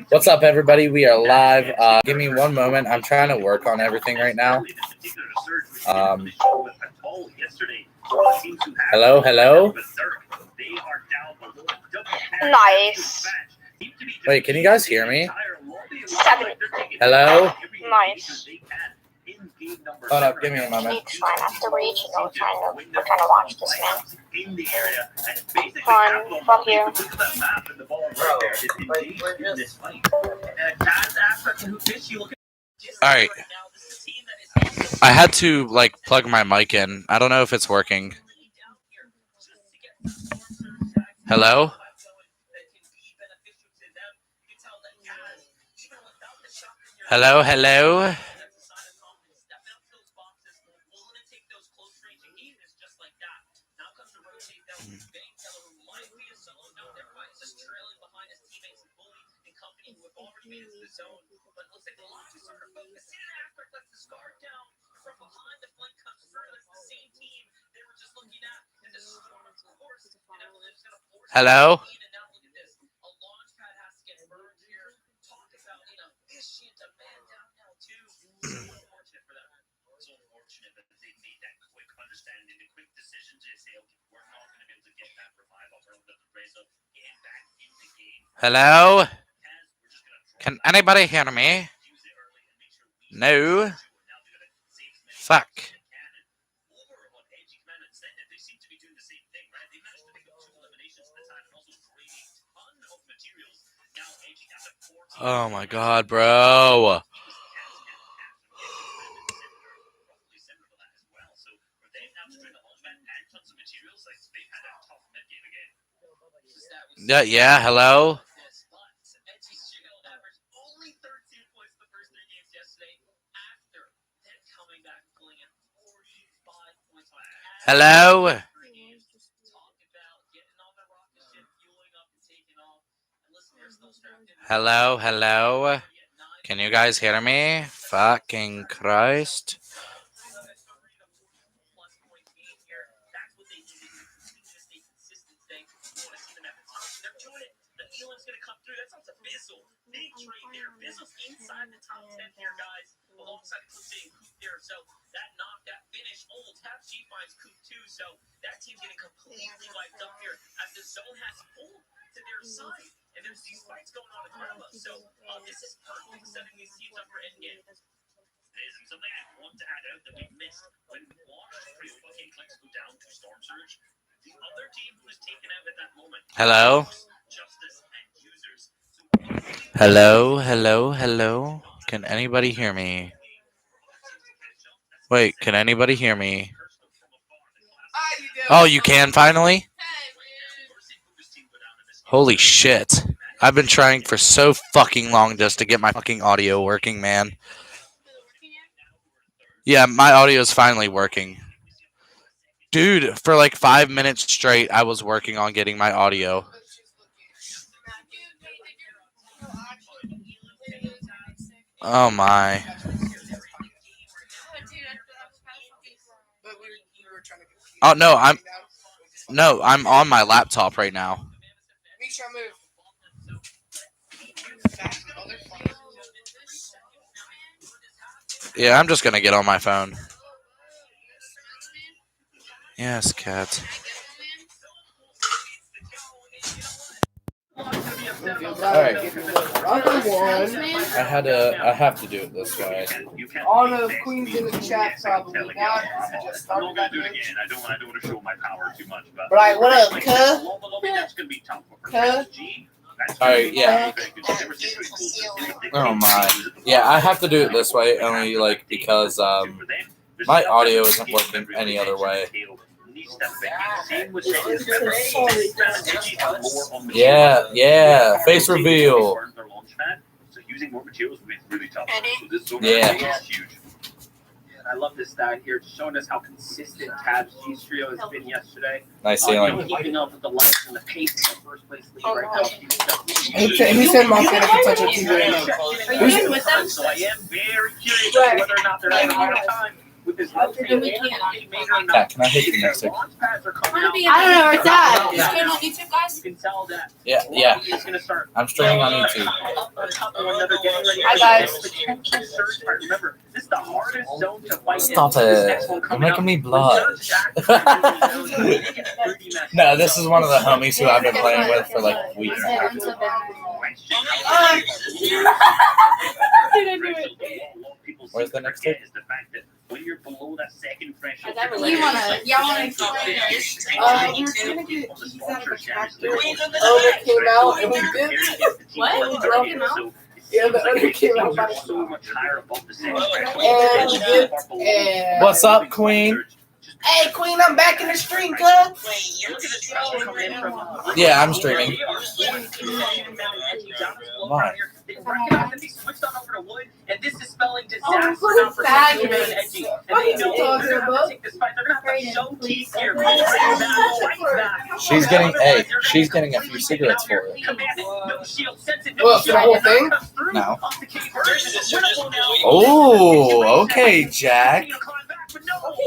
What's up, everybody? We are live. Give me one moment. I'm trying to work on everything right now. Hello? Nice. Wait, can you guys hear me? 7. Hello? Nice. Hold up, give me a moment. Keep trying not to reach, we're trying to watch this man. Fun, fuck you. Alright. I had to, plug my mic in. I don't know if it's working. Hello? Hello? Hello? Hello? Can anybody hear me? No? Fuck. Oh my god, bro. Yeah, hello? Hello? Hello? Can you guys hear me? Fucking Christ. Hello? Hello? Can anybody hear me? Wait, can anybody hear me? Oh, you can finally? Holy shit. I've been trying for so fucking long just to get my fucking audio working, man. Yeah, my audio is finally working. Dude, for 5 minutes straight, I was working on getting my audio. Oh my. Oh no, I'm on my laptop right now. Yeah, I'm just gonna get on my phone. Yes, cat. Alright. I have to do it this way. All the queens in the chat probably not. Just I'm not gonna do it again. I don't want to show my power too much. But right, what up, cuh? That's gonna be tough. Cuh? Alright, yeah. Oh my. Yeah, I have to do it this way only because my audio isn't working any other way. Yeah. Face reveal. So using more materials will be really tough. So this zone is huge. I love this stat here, just showing us how consistent Tab's G-Trio has been yesterday. Nice ceiling. Keeping up with the lights and the pace in the first place lead right now. He said Montana can touch it. Are you with them? So I am very curious whether or not they're having a hard time with Yeah, can I hit the music? I don't know where it's at. Is it on YouTube, guys? You can tell that. Yeah. It's gonna start. I'm streaming on YouTube. Hi, guys. Remember, this is the hardest zone to fight. Stop it. You're making me blush. No, this is one of the homies who I've been playing with for like a week and a half. Where's the next tape? When you're below that second threshold, You wanna explain this? We're gonna get cheese out of a tractor. Owner came out and we did. What? We drove Came out? Yeah, the owner came out by so much higher above the second and we did. And What's up, Queen? hey, Queen, I'm back in the stream, cuz. Yeah, I'm streaming. Why? And this is spelling Oh, disaster look now at for that. Edgy. And What they are you know talking they're gonna about? take this fight. They're gonna have to show teeth here. She's getting a few cigarettes for it. Well, for the whole thing? No. Oh, okay, Jack.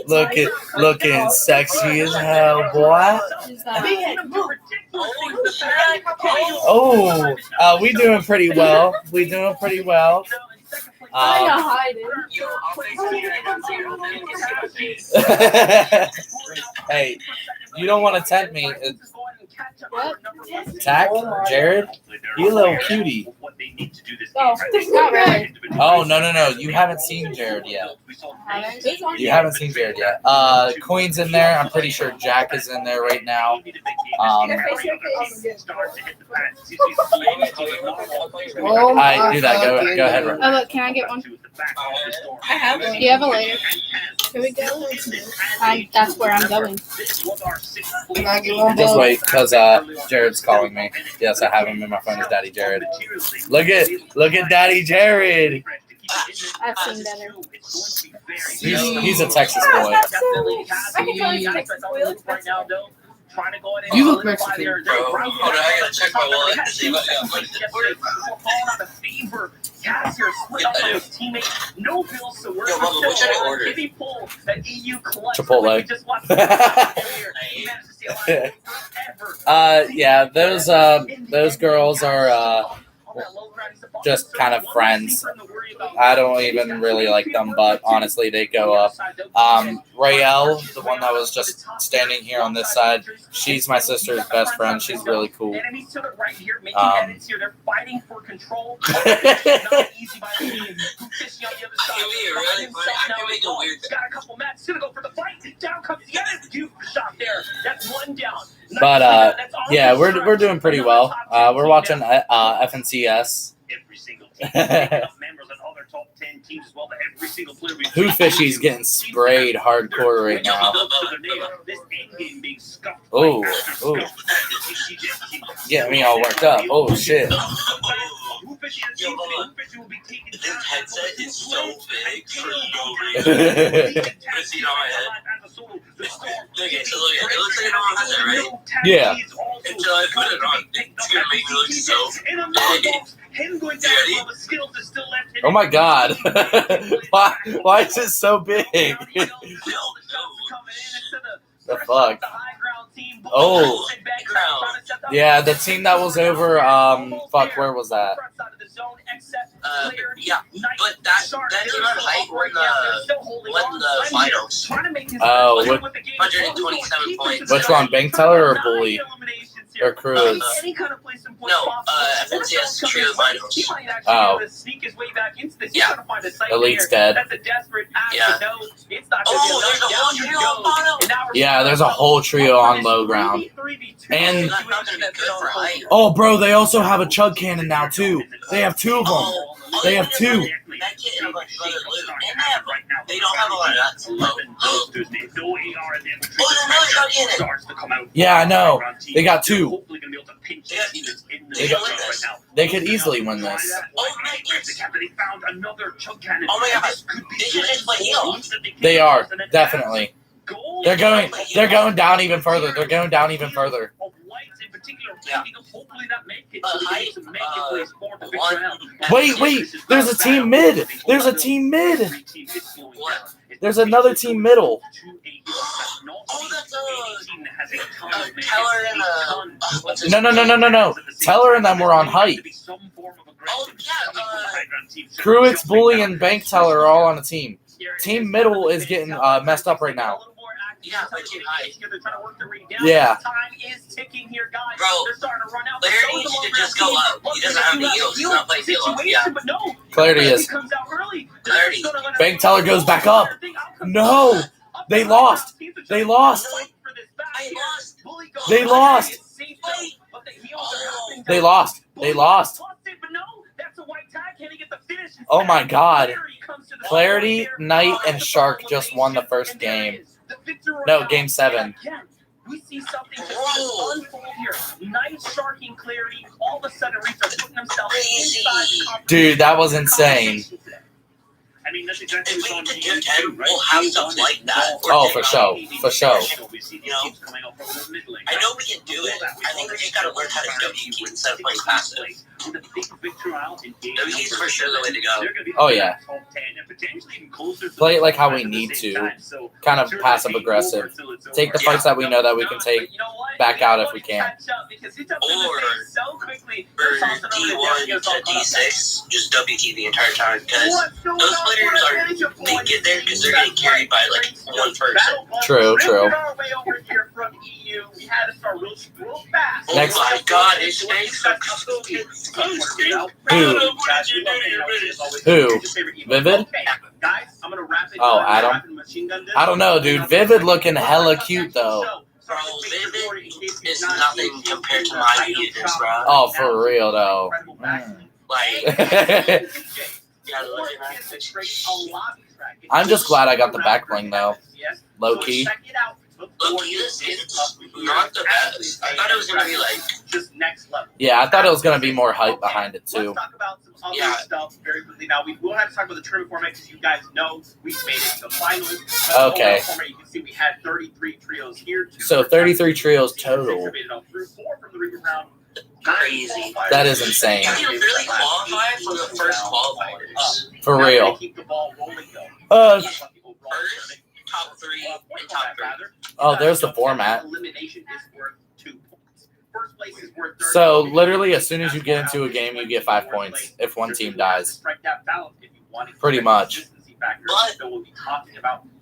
Looking sexy as hell, boy. Oh, we doing pretty well. Hey, you don't want to tempt me. What? Tack, Jared, you a little cutie. Oh, not really. Oh, no. You haven't seen Jared yet. You haven't seen Jared yet. Queen's in there. I'm pretty sure Jack is in there right now. I do that. Go ahead. Oh, look, can I get one? I have one. Do you have a later? Here we go. That's where I'm going. Can I get one? Just wait, because Jared's calling me. Yes, I have him in my phone as Daddy Jared. Look at Daddy Jared. I've seen better. He's a Texas boy. I can tell you Texas boy looks Mexican. You look Mexican. Bro, hold on, I gotta check my wallet to see if I got money. No bills to work. Yo, Bubba, what should I order? Chipotle. Yeah, those girls are just kind of friends. I don't even really like them, but honestly, they go up. Raelle, the one that was just standing here on this side, she's my sister's best friend. She's really cool. But yeah, we're doing pretty well. We're watching FNCS. Who Fishy's getting sprayed hardcore right now. Oh, get me all worked up. Oh shit. Yo, Bubba, this headset is so big for no reason. Put see it on my head. Okay, so look, it looks like I don't have that, right? Yeah. Until I put it on, it's gonna make me look so big. Oh my god. Why is it so big? The fuck? Oh. Yeah, the team that was over, where was that? Yeah, but that team on height won the finals. Oh, 127 points. which one? Bank Teller or Bully? Or Cruz? No, FNCS Trio Finals. Oh. Yeah. Elite's dead. Yeah. Oh, there's a whole trio on bottom. Yeah, there's a whole trio on low ground. And That's not gonna be good for height. oh, bro, they also have a chug cannon now too. They have two of them. They have two. That kid and a bunch of other loot. And they don't have a lot of that. Oh, there's another truck in it. Yeah, I know. They got two. They could easily win this. Oh my goodness. Oh my god. They should just play heal. They are, definitely. They're going down even further. They're going down even further. Yeah. Wait, there's a team mid. There's a team mid. What? There's another team middle. Oh, that's Teller and what's his No. Teller and them were on height. Oh, yeah. Cruix, Bully, and Bank Teller are all on a team. Team middle is getting messed up right now. Yeah, but Team High. Yeah. Bro, Clarity should just go up. He doesn't have the heals. He's not playing heal up. Yeah. Clarity is. Clarity. Bank Teller goes back up. No. They lost. They lost. I lost. They lost. They lost. They lost. Oh my God. Clarity, Knight, and Shark just won the first game. No, game 7. We see something just unfold here. Knight, Shark, and Clarity all of a sudden are putting themselves inside the competition. Dude, that was insane. I mean, that's If exactly we what's on get game to 10, two, right? we'll have stuff like that. Oh, for sure. For sure. You know, I know we can do it. I think we just gotta learn how to W keys instead of playing passive. W keys for sure the way to go. Oh, yeah. Play it like how we need to. Kind of passive aggressive. Take the fights that we know that we can take. Back out if we can. Or for D1 to D6, just W key the entire time because those players they get there because they're getting carried by like one person. True. Oh my God, it's nice. Who? Vivid? Oh, Adam? I don't know, dude. Vivid looking hella cute, though. Bro, Vivid is nothing compared to my weakness, bro. Oh, for real, though. Like, I'm just glad I got the back bling, though. Low key. Low-key, this is not the best. I thought it was gonna be like just next level. Yeah, I thought it was going to be more hype behind it, too. Let's talk about some other stuff very quickly. Now, we will have to talk about the tournament format because you guys know we made it to the finals. Okay. Format, you can see we had 33 trios here. So 33 trios total. crazy. That is insane. You can really qualify for the first qualifiers. For real. First, top 3, and top 3. Oh, there's the format. Elimination is worth 2 points. First place is worth 30 So points. literally, as soon as you get into a game, you get 5 points if one team dies. Pretty much.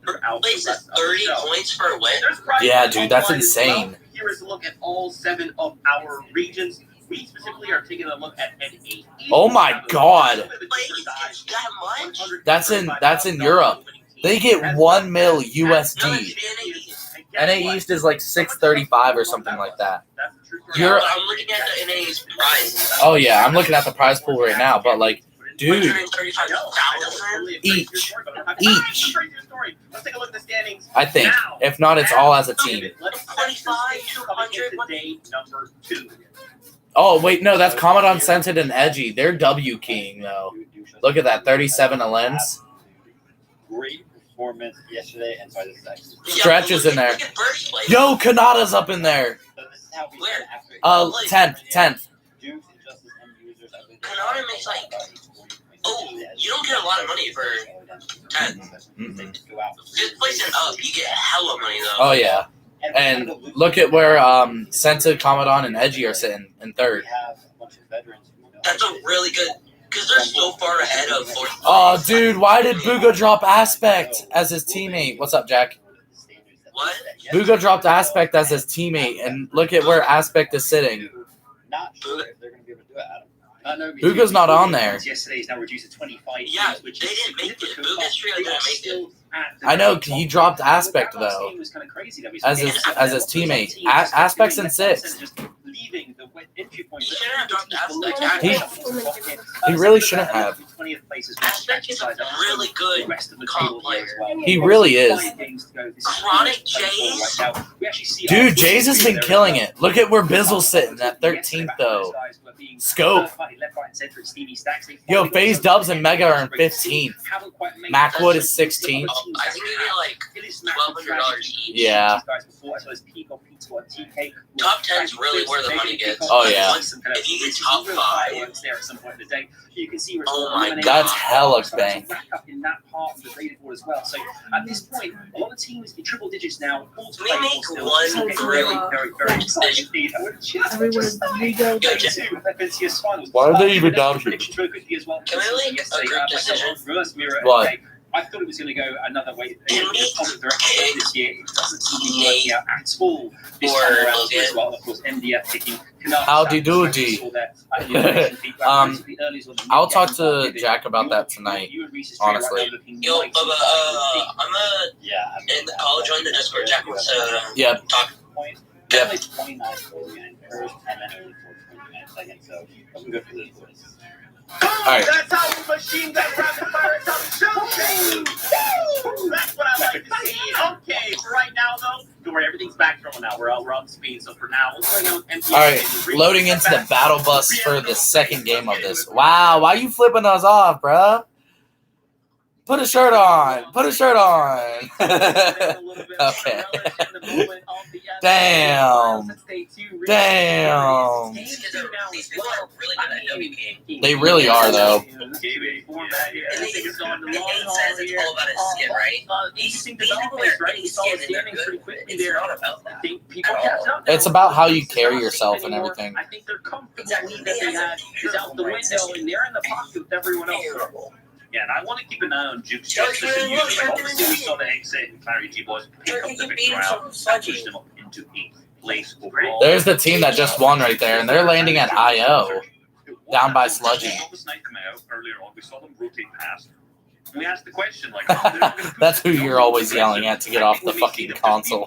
But places 30 points for a win. Yeah, dude, that's insane. Here is a look at all 7 of our regions. We specifically are taking a look at an 8. Oh my God. It's that much. That's in Europe. They get 1 mil USD. NA East is like 635 or something like that. Yeah, I'm looking at the NA's prize. Oh yeah, I'm looking at the prize pool right now, but like, dude, 135,000 each. Let's take a look at the standings. I think. If not, it's all as a team. 25,200. Oh wait, no, that's Commodon Scented and Edgy. They're W keying though. Look at that, 37 a lens. Great performance yesterday and by the sex. Stretch is in there. Yo, Kanada's up in there. So this is how we Where? after 10th. Dukes and Justice and users have been Kanada makes like, you don't get a lot of money for 10. Mm-mm. Just placing up, you get hella money though. Oh yeah. And look at where Scented, Commodon, and Edgy are sitting in 3rd. We have a bunch of veterans who know That's a really good, because they're so far ahead of 4th place. Oh, dude, why did Bugo drop Aspect as his teammate? What's up, Jack? What? Bugo dropped Aspect as his teammate, and look at where Aspect is sitting. Not sure if they're going to be able to do it, Adam. Bugo's not on there. Yesterday is now reduced to 25. Yeah, they didn't make it. Buga's trio didn't make it. I know, he dropped Aspect, though, as his teammate. Aspect's in 6th. He shouldn't have dropped Aspect. He really shouldn't have. Aspect is a really good comp player. He really is. Chronic Jays? Dude, Jays has been killing it. Look at where Bizzle's sitting at 13th, though. Scope. Yo, FaZe Dubs and Mega are in 15th. Macwood is 16th. I think you get like $1,200 each. Yeah. Top 10's really where the money gets. Oh, yeah. If you get top 5, oh my god. That's hella bank. In that part of the leaderboard as well. So at this point, a lot of teams in triple digits now. We make one really decision. Everyone is Rigo. Go, Jeff. Why are they even down here? Can we link a group decision? What? I thought it was going to go another way. Can we Positive direction this year. It doesn't seem to be working out at all. This time around as well. Of course, MDF picking. Howdy doody. I'll talk to Jack about that tonight, honestly. Yo, Bubba, in the college on the Discord, Jack wants to Yep. talk. Yep. 29 goals and first 10 minutes for 29 seconds. So I'm good for this boys. Alright. That's how the machine got rapid fire shooting. That's what I like to see. Okay, for right now though, don't worry, everything's back to normal now. We're up to speed. So for now, we'll go on empty. Alright, loading into the battle bus for the second game of this. Wow, why you flipping us off, bruh? Put a shirt on. Put a shirt on. Okay. Damn. Damn. These people are really good at WP. They really are, though. And it says it's all about his skin, right? These people wear any skin and they're good. It's not about that. It's about how you carry yourself and everything. I think they're comfortable that they have is out the window and they're in the pocket with everyone else. Terrible. Yeah, and I want to keep an eye on Juke's justice and usually obviously we saw the exit and Clary G boys pick up the victory round and push them up into 8th place overall. There's the team that just won right there, and they're landing at IO. Down by Sludgy. Earlier on, we saw them rotate past. We asked the question, like, That's who you're always yelling at to get off the fucking console.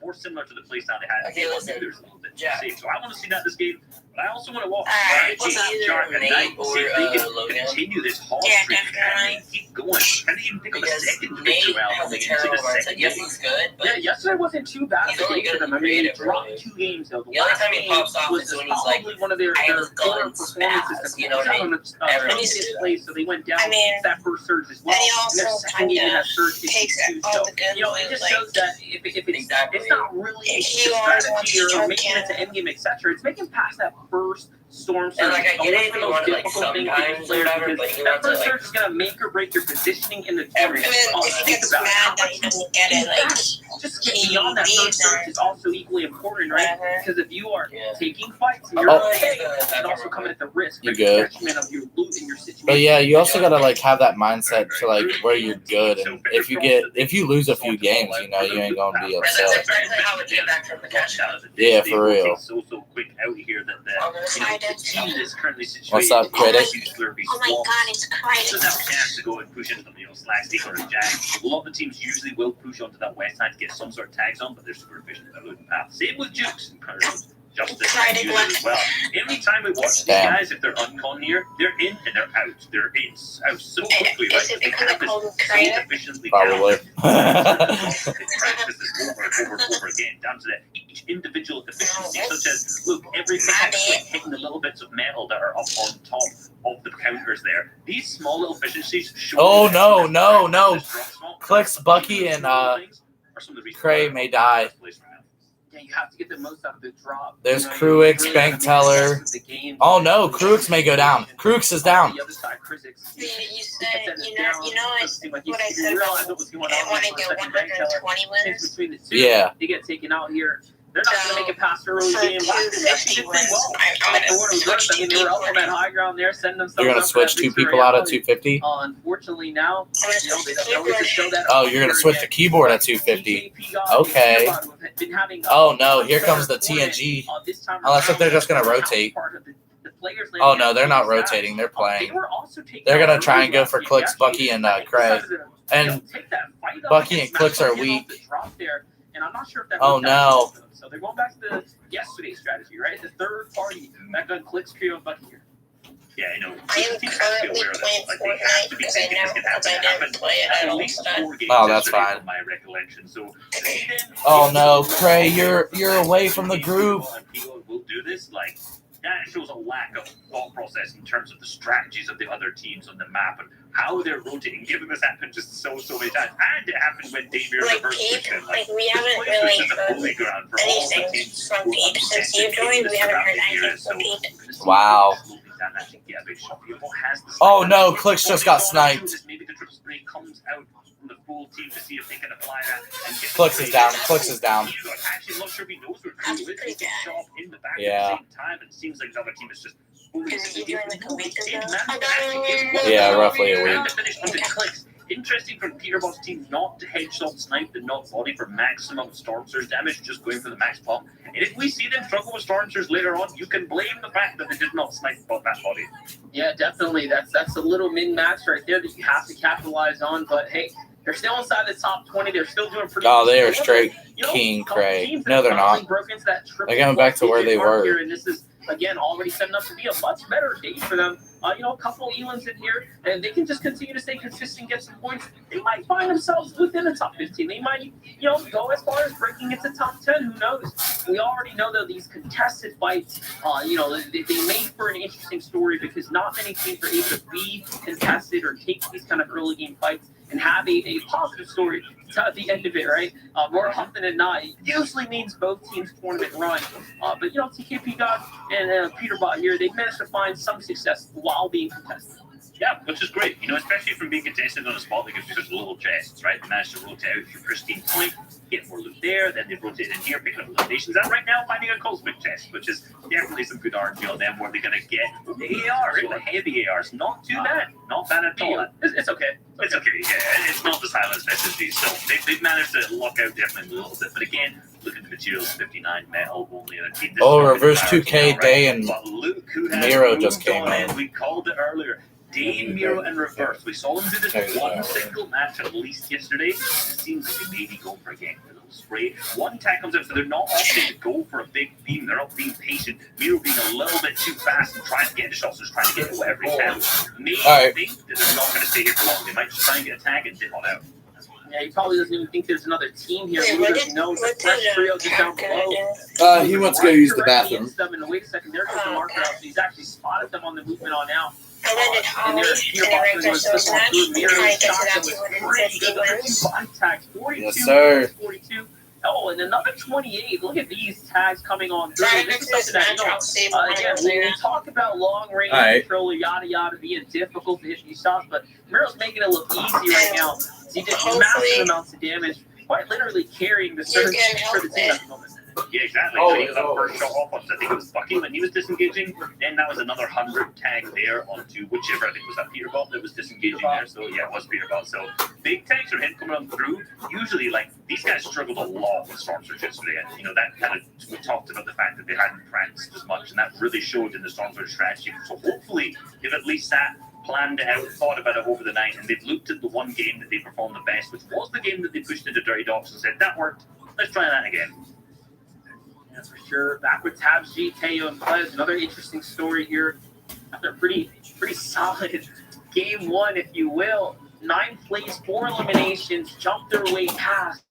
More similar to the play style they had. Okay, listen. There's a little bit Jack. safe. So I want to see that this game. But I also want to watch Alright, what's up, Jark and Nate Knight and see if they or, can Logan? continue this hall Yeah, streak definitely. and keep going. And they even pick up a Because second Nate victory round has a coming into terrible the mindset. second Yes, game. he's good, Yeah, but yesterday wasn't too bad. He's only good for them. in I mean, they creative, dropped really. 2 games though. The only time he pops off was is when he's like, probably one of their I was core going performances. spaz, you know what I mean? Everyone Previous used to do that. place, so they went down I mean, that first surge as well. and he And their also second game kinda had surge takes issues too. all So, the good you know, it just like, shows that if it's, Exactly. it's not really If the he always wants strategy to or choke making it to him. endgame, etc. It's making past that first storm surge. And like I get it if you want to like Difficult thing to sometimes do or whatever, because but you that want to first like surge is gonna make or break your positioning in the Every- I tournament. mean, if he Think gets about mad how that much he doesn't get it, like, just get beyond that first surge is also equally important, right? whatever. Because if you are Yeah. taking fights, you're Oh. okay. And also coming at the risk You of good. detriment of your loot in your situation. But yeah, you also gotta like have that mindset to like where you're good, and if you lose a few games, you know you ain't gonna be And that's upset. exactly how it came back from the cash out. Yeah, for real. So quick out here that the I did. team is currently situated. What's up, critic? Oh my god, it's crazy. Doesn't have a chance to go and push into the slash stick or a jag. A lot of the teams usually will push onto that west side to get some sort of tags on, but they're super efficient at looting path. Same with Jukes and Justice and Critic User as well. Every time we watch these Damn. guys, if they're uncon here, they're in and they're out. They're in out so quickly, right? Is it They because I have this called him so creative? efficiently Probably. practice this over and over and over again, down to that each individual efficiency, such as look, everything actually hitting the little bits of metal that are up on top of the counters there. These small little efficiencies show Oh, that no, this no, drop no. small- Clicks, Bucky, and are some of the reasons Cray why may die. first place right now. Yeah, you have to get the most out of the drop. There's You know, Cruix, you really Bank gotta make the Teller. best of the game. Oh no, Cruix may go down. Cruix is down. The other side, Cruix, You he said, gets you it know, down. you know, Doesn't seem like what I he said realized about what was going I on. want to For a get second, Bank Teller 120 takes winners. between the two. Yeah. They get taken out here. They're not going to make it past the early For game. Last game, they actually 250 did pretty well. wins. I'm For what it gonna was worth, switch I mean, two they were up people on that high ground there, sending themselves You're gonna up for that switch two victory people out at round. 250? Unfortunately, now, I'm gonna you know, switch they the always just show that. Oh, you're gonna switch the keyboard at 250. Okay. Oh no, here comes the TNG. Unless if they're just gonna rotate. Oh no, they're not rotating. They're playing. They're gonna try and go for Clicks, Bucky, and Cray. And Bucky and Clicks are weak. Oh, no. So they're going back to yesterday's strategy, right? The third party back on Clicks, Creo, and Bucky here. Yeah, I know. I am currently playing Fortnite because I know because I didn't play it at all today. Oh, that's fine. My recollection. So, Oh no, Cray, you're away from the group. We'll do this like that shows a lack of thought process in terms of the strategies of the other teams on the map and how they're rotating. Given this happened just so many times, and it happened when Damir Like reversed Peep, it. like we this haven't place really is just a bully heard ground for all the anything teams from who Peep are since you obsessed joined. with We haven't heard surrounding anything areas. from So Peep. Wow. That actually get a big shot. People has the Oh, sniper. no, Clicks just got sniped. Maybe the drip spray comes out from the full team to see if they can apply that and get Clicks is down. Clicks is down. Actually, I'm not sure if he knows where That's Drew is. pretty He gets bad. shot in the back Yeah. at the same time. It seems like the other team is just fully Is he doing like a week ago? Yeah, roughly a week. and to finish under Clicks. Interesting for Peterbot's team not to headshot snipe and not body for maximum Storm Surge damage, just going for the max pump. And if we see them struggle with Storm Surge later on, you can blame the fact that they did not snipe that body. Yeah, definitely. That's a little min-max right there that you have to capitalize on. But hey, they're still inside the top 20. They're still doing pretty Oh, they are good. straight You know, king couple cray. teams that No, they're finally not. broke into that triple They're going back to where they mark were. here, and this is, again, already setting up to be a much better day for them. You know, a couple Elans in here, and they can just continue to stay consistent, get some points. They might find themselves within the top 15. They might, you know, go as far as breaking into top 10. Who knows? We already know that these contested fights, you know, they make for an interesting story because not many teams are able to be contested or take these kind of early game fights and have a positive story at the end of it, right? More often than not, it usually means both teams' tournament run. But, you know, TKP God and Peterbot here, they've managed to find some success while being contested. Yeah, which is great, you know, especially from being contested on a spot that gives you such little chests, right? They managed to rotate out your pristine point, get more loot there, then they rotate in here, picking up locations, and right now finding a cosmic chest, which is definitely some good RNG on them where they're going to get the ARs, the heavy ARs. Not too bad, not bad at all. It's okay. It's okay, yeah, it's not the silence SSG, so they've managed to lock out definitely a little bit, but again, look at the materials, 59 metal, only in a team. Oh, reverse 2K right? Day and But look who has Miro just moved came on in. We called it earlier. Dane, Miro, and Reverse. We saw them do this one single match at least yesterday. It seems like they may be going for a game. A little spray. One tag comes out, so they're not opting to go for a big beam. They're not being patient. Miro being a little bit too fast and trying to get the shots, just trying to get whatever he can. Maybe think that they're not going to stay here for long. They might just try and get a tag and dip on out. Yeah, he probably doesn't even think there's another team here. Wait, He what doesn't did- know the what fresh did, trio just down below. He went to go use the bathroom. Them and wait a second, there goes the marker out. He's actually spotted them on the movement on out. And then did And Holly their and spear the boxer Rangers was so just on much through to Miro try and to get to shot that them with pretty 250 good. Those are two wins. body tags, 42 Yes, sir. 42. Oh, and another 28. Look at these tags coming on through. Right, This is this something that, match, I'll save again, we talk about long range Alright. control, yada yada, being difficult to hit these shots, but Miro's making it look easy right now. He did massive amounts of damage, quite literally carrying the surge for the team at the moment. Yeah, exactly. Oh, So he got that first shot off. I think it was Bucky when he was disengaging. Then that was another 100 tag there onto whichever. I think it was that Peterbot that was disengaging there. So yeah, it was Peterbot. So big tags are hit coming on through. Usually, like these guys struggled a lot with Storm Surge yesterday, and you know that kind of we talked about the fact that they hadn't practiced as much, and that really showed in the Storm Surge strategy. So hopefully, they've at least sat, planned it out, thought about it over the night, and they've looked at the one game that they performed the best, which was the game that they pushed into Dirty Docks and said that worked. Let's try that again. That's for sure. Back with Tabs G, Teo, and Pez. Another interesting story here. After a pretty solid game one, if you will. 9th place, 4 eliminations, jumped their way past.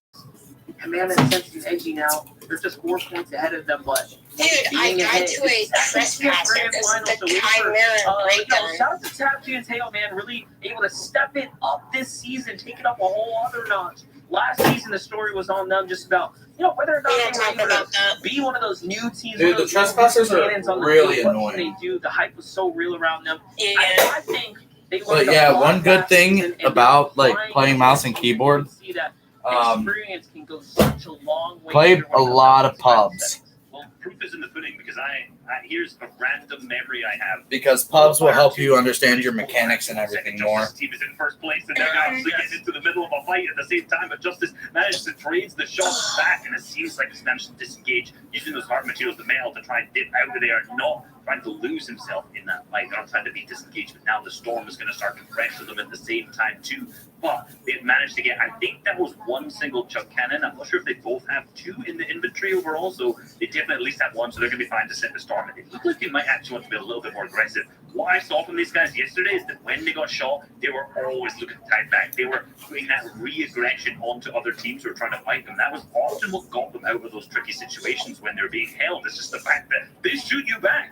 Command and Sense is edgy now. They're just 4 points ahead of them, but Dude, I got to a trespasser because the Chimera breakdown. shout out to Tab G and Teo, man. Really able to step it up this season, take it up a whole other notch. Last season, the story was on them just about, you know, whether or not We don't they talk were able about to that. be one of those new teams. Dude, one of the those trespassers are cannons on the really field. What annoying. can they do? The hype was so real around them. Yeah. I think they But learned a yeah, lot one good last thing season, and about they're like trying playing to mouse and keyboard, see that um, experience can go such a long way. played when it a comes lot down of to time pubs. settings. Well, proof is in the pudding because I here's a random memory I have. because pubs will help you understand your mechanics and everything more. Justice's team is in first place, and they're obviously getting into the middle of a fight at the same time. But Justice managed to trade the shots back, and it seems like he's managed to disengage using those hard materials, the metal, to try and dip out of there, not trying to lose himself in that fight. They're not trying to be disengaged, but now the storm is going to start to pressure them at the same time too. But they've managed to get, I think that was one single chuck cannon. I'm not sure if they both have 2 in the inventory overall, so they definitely at least have 1, so they're going to be fine to set the storm. It looked like they might actually want to be a little bit more aggressive. What I saw from these guys yesterday is that when they got shot, they were always looking to tie back. They were putting that re-aggression onto other teams who were trying to fight them. That was often what got them out of those tricky situations when they were being held. It's just the fact that they shoot you back.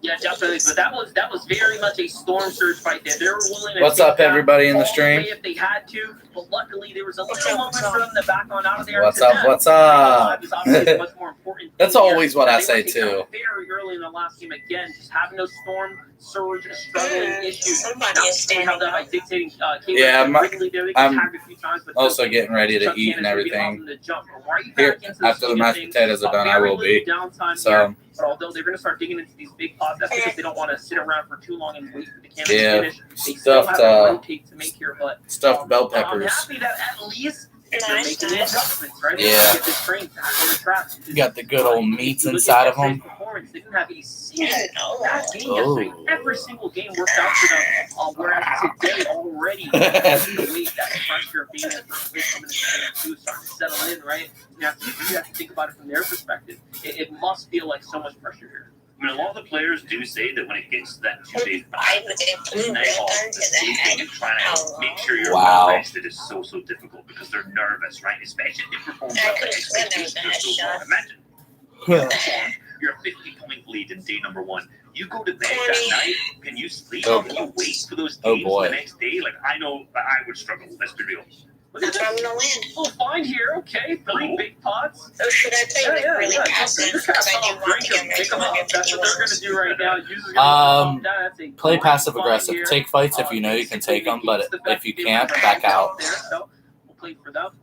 Yeah, definitely. But that was very much a storm surge fight there. They were willing to What's take up, that everybody in the all stream? way if they had to, but luckily there was a little moment for them to back on out of there. What's To up? them, What's staying alive up? is obviously much more important That's thing here. always what I They were say taken too. out very early in the last game again, just having those storm surge struggling issues. Somebody Now is they standing held that by up. dictating Yeah, I'm I'm also getting ready to eat and everything. Here, after the mashed potatoes are done, I will be. So, but although they're going to start digging into these big pots, that's because they don't want to sit around for too long and wait for the cannon to yeah, finish. They still have to rotate to make here, but stuffed bell I'm peppers. happy that at least they're making the adjustments, right? Yeah. Get this train back on the track. You got the good old meats inside of them. They didn't have a single bad game yesterday. Every single game worked out for them. Whereas today already, the weight, that pressure of being in first place coming into the 2 starting to settle in, right? You have to think about it from their perspective. It must feel like so much pressure here. I mean, a lot of the players do say that when it gets to that 2 days back, the night off, the sleeping and trying to make sure you're well rested is so difficult because they're nervous, right? Especially if they perform well. Imagine you're a 50-point lead in day number 1. You go to bed that night, can you sleep? Can you wait for those games the next day? Like, I know that I would struggle. Let's be real. That's why I'm gonna win. Oh, fine here. Okay, 3 big pots. Oh, should I play really passive? Because I do want to get ready to win. That's what they're going to do right now. Play passive aggressive. Take fights if you know you can take them, but if you can't, back out. So we'll play for them.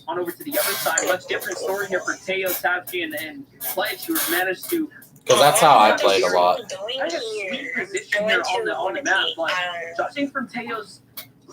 On over to the other side. Much different story here for Teo, Tapji, and Pledge, who have managed to. Because that's how I played a lot. I have sweet position here on the map, but judging from Teo's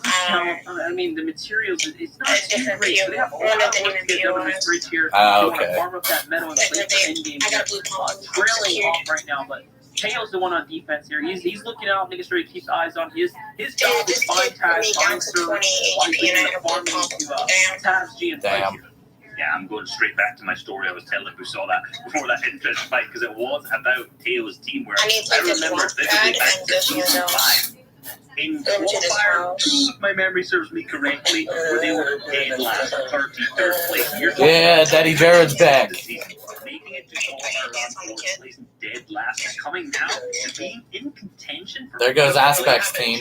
I mean, the materials, it's not too great. So they have a lot of work to get done on this bridge here. They want to farm up that metal and play for endgame. Trailing off right now, but Teo's the one on defense here. He's looking out, making sure he keeps eyes on his job is find tags, find serve, while he's looking at farming to tabs G and Pledge here. Yeah, I'm going straight back to my story I was telling who saw that before that interesting fight, because it was about Teo's team, where I remember vividly back to season 5. In qualifier 2, if my memory serves me correctly, where they were dead last, 33rd place. Yeah, Daddy Jared's back. Making it to qualifier around 4th place and dead last, coming now to being in contention for. There goes Aspect's team.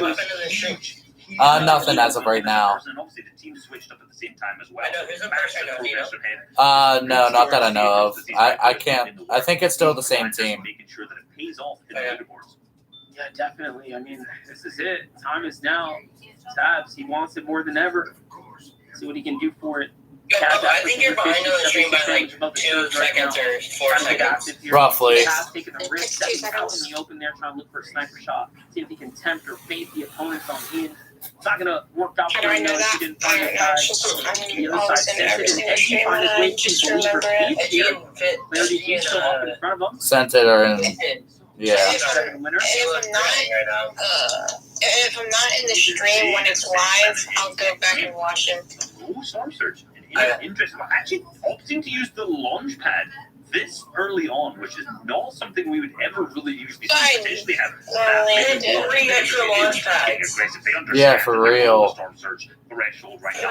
Nothing as of right now. And obviously the team switched up at the same time as well. No, not that I know of. I can't. I think it's still the same team. Making sure that it pays off in the leaderboards. Yeah, definitely. I mean, this is it. Time is now. Tabs, he wants it more than ever. See what he can do for it. I think you're behind on the stream by like 2 seconds or 4 seconds. Roughly. Taking a risk, stepping out in the open there, trying to look for a sniper shot. See if he can tempt or bait the opponents on in. It's not going to work out for him if he didn't find the guy. The other side sensitive, and he find his way to deliver peace here. Clarity G's still up in front of him. Sent it or in. Yeah. If I'm not in the stream when it's live, I'll go back and watch it. Oh, storm surge. Interesting. Actually, opting to use the launch pad this early on, which is not something we would ever really usually see. Potentially have yeah, for real. Storm surge threshold right now.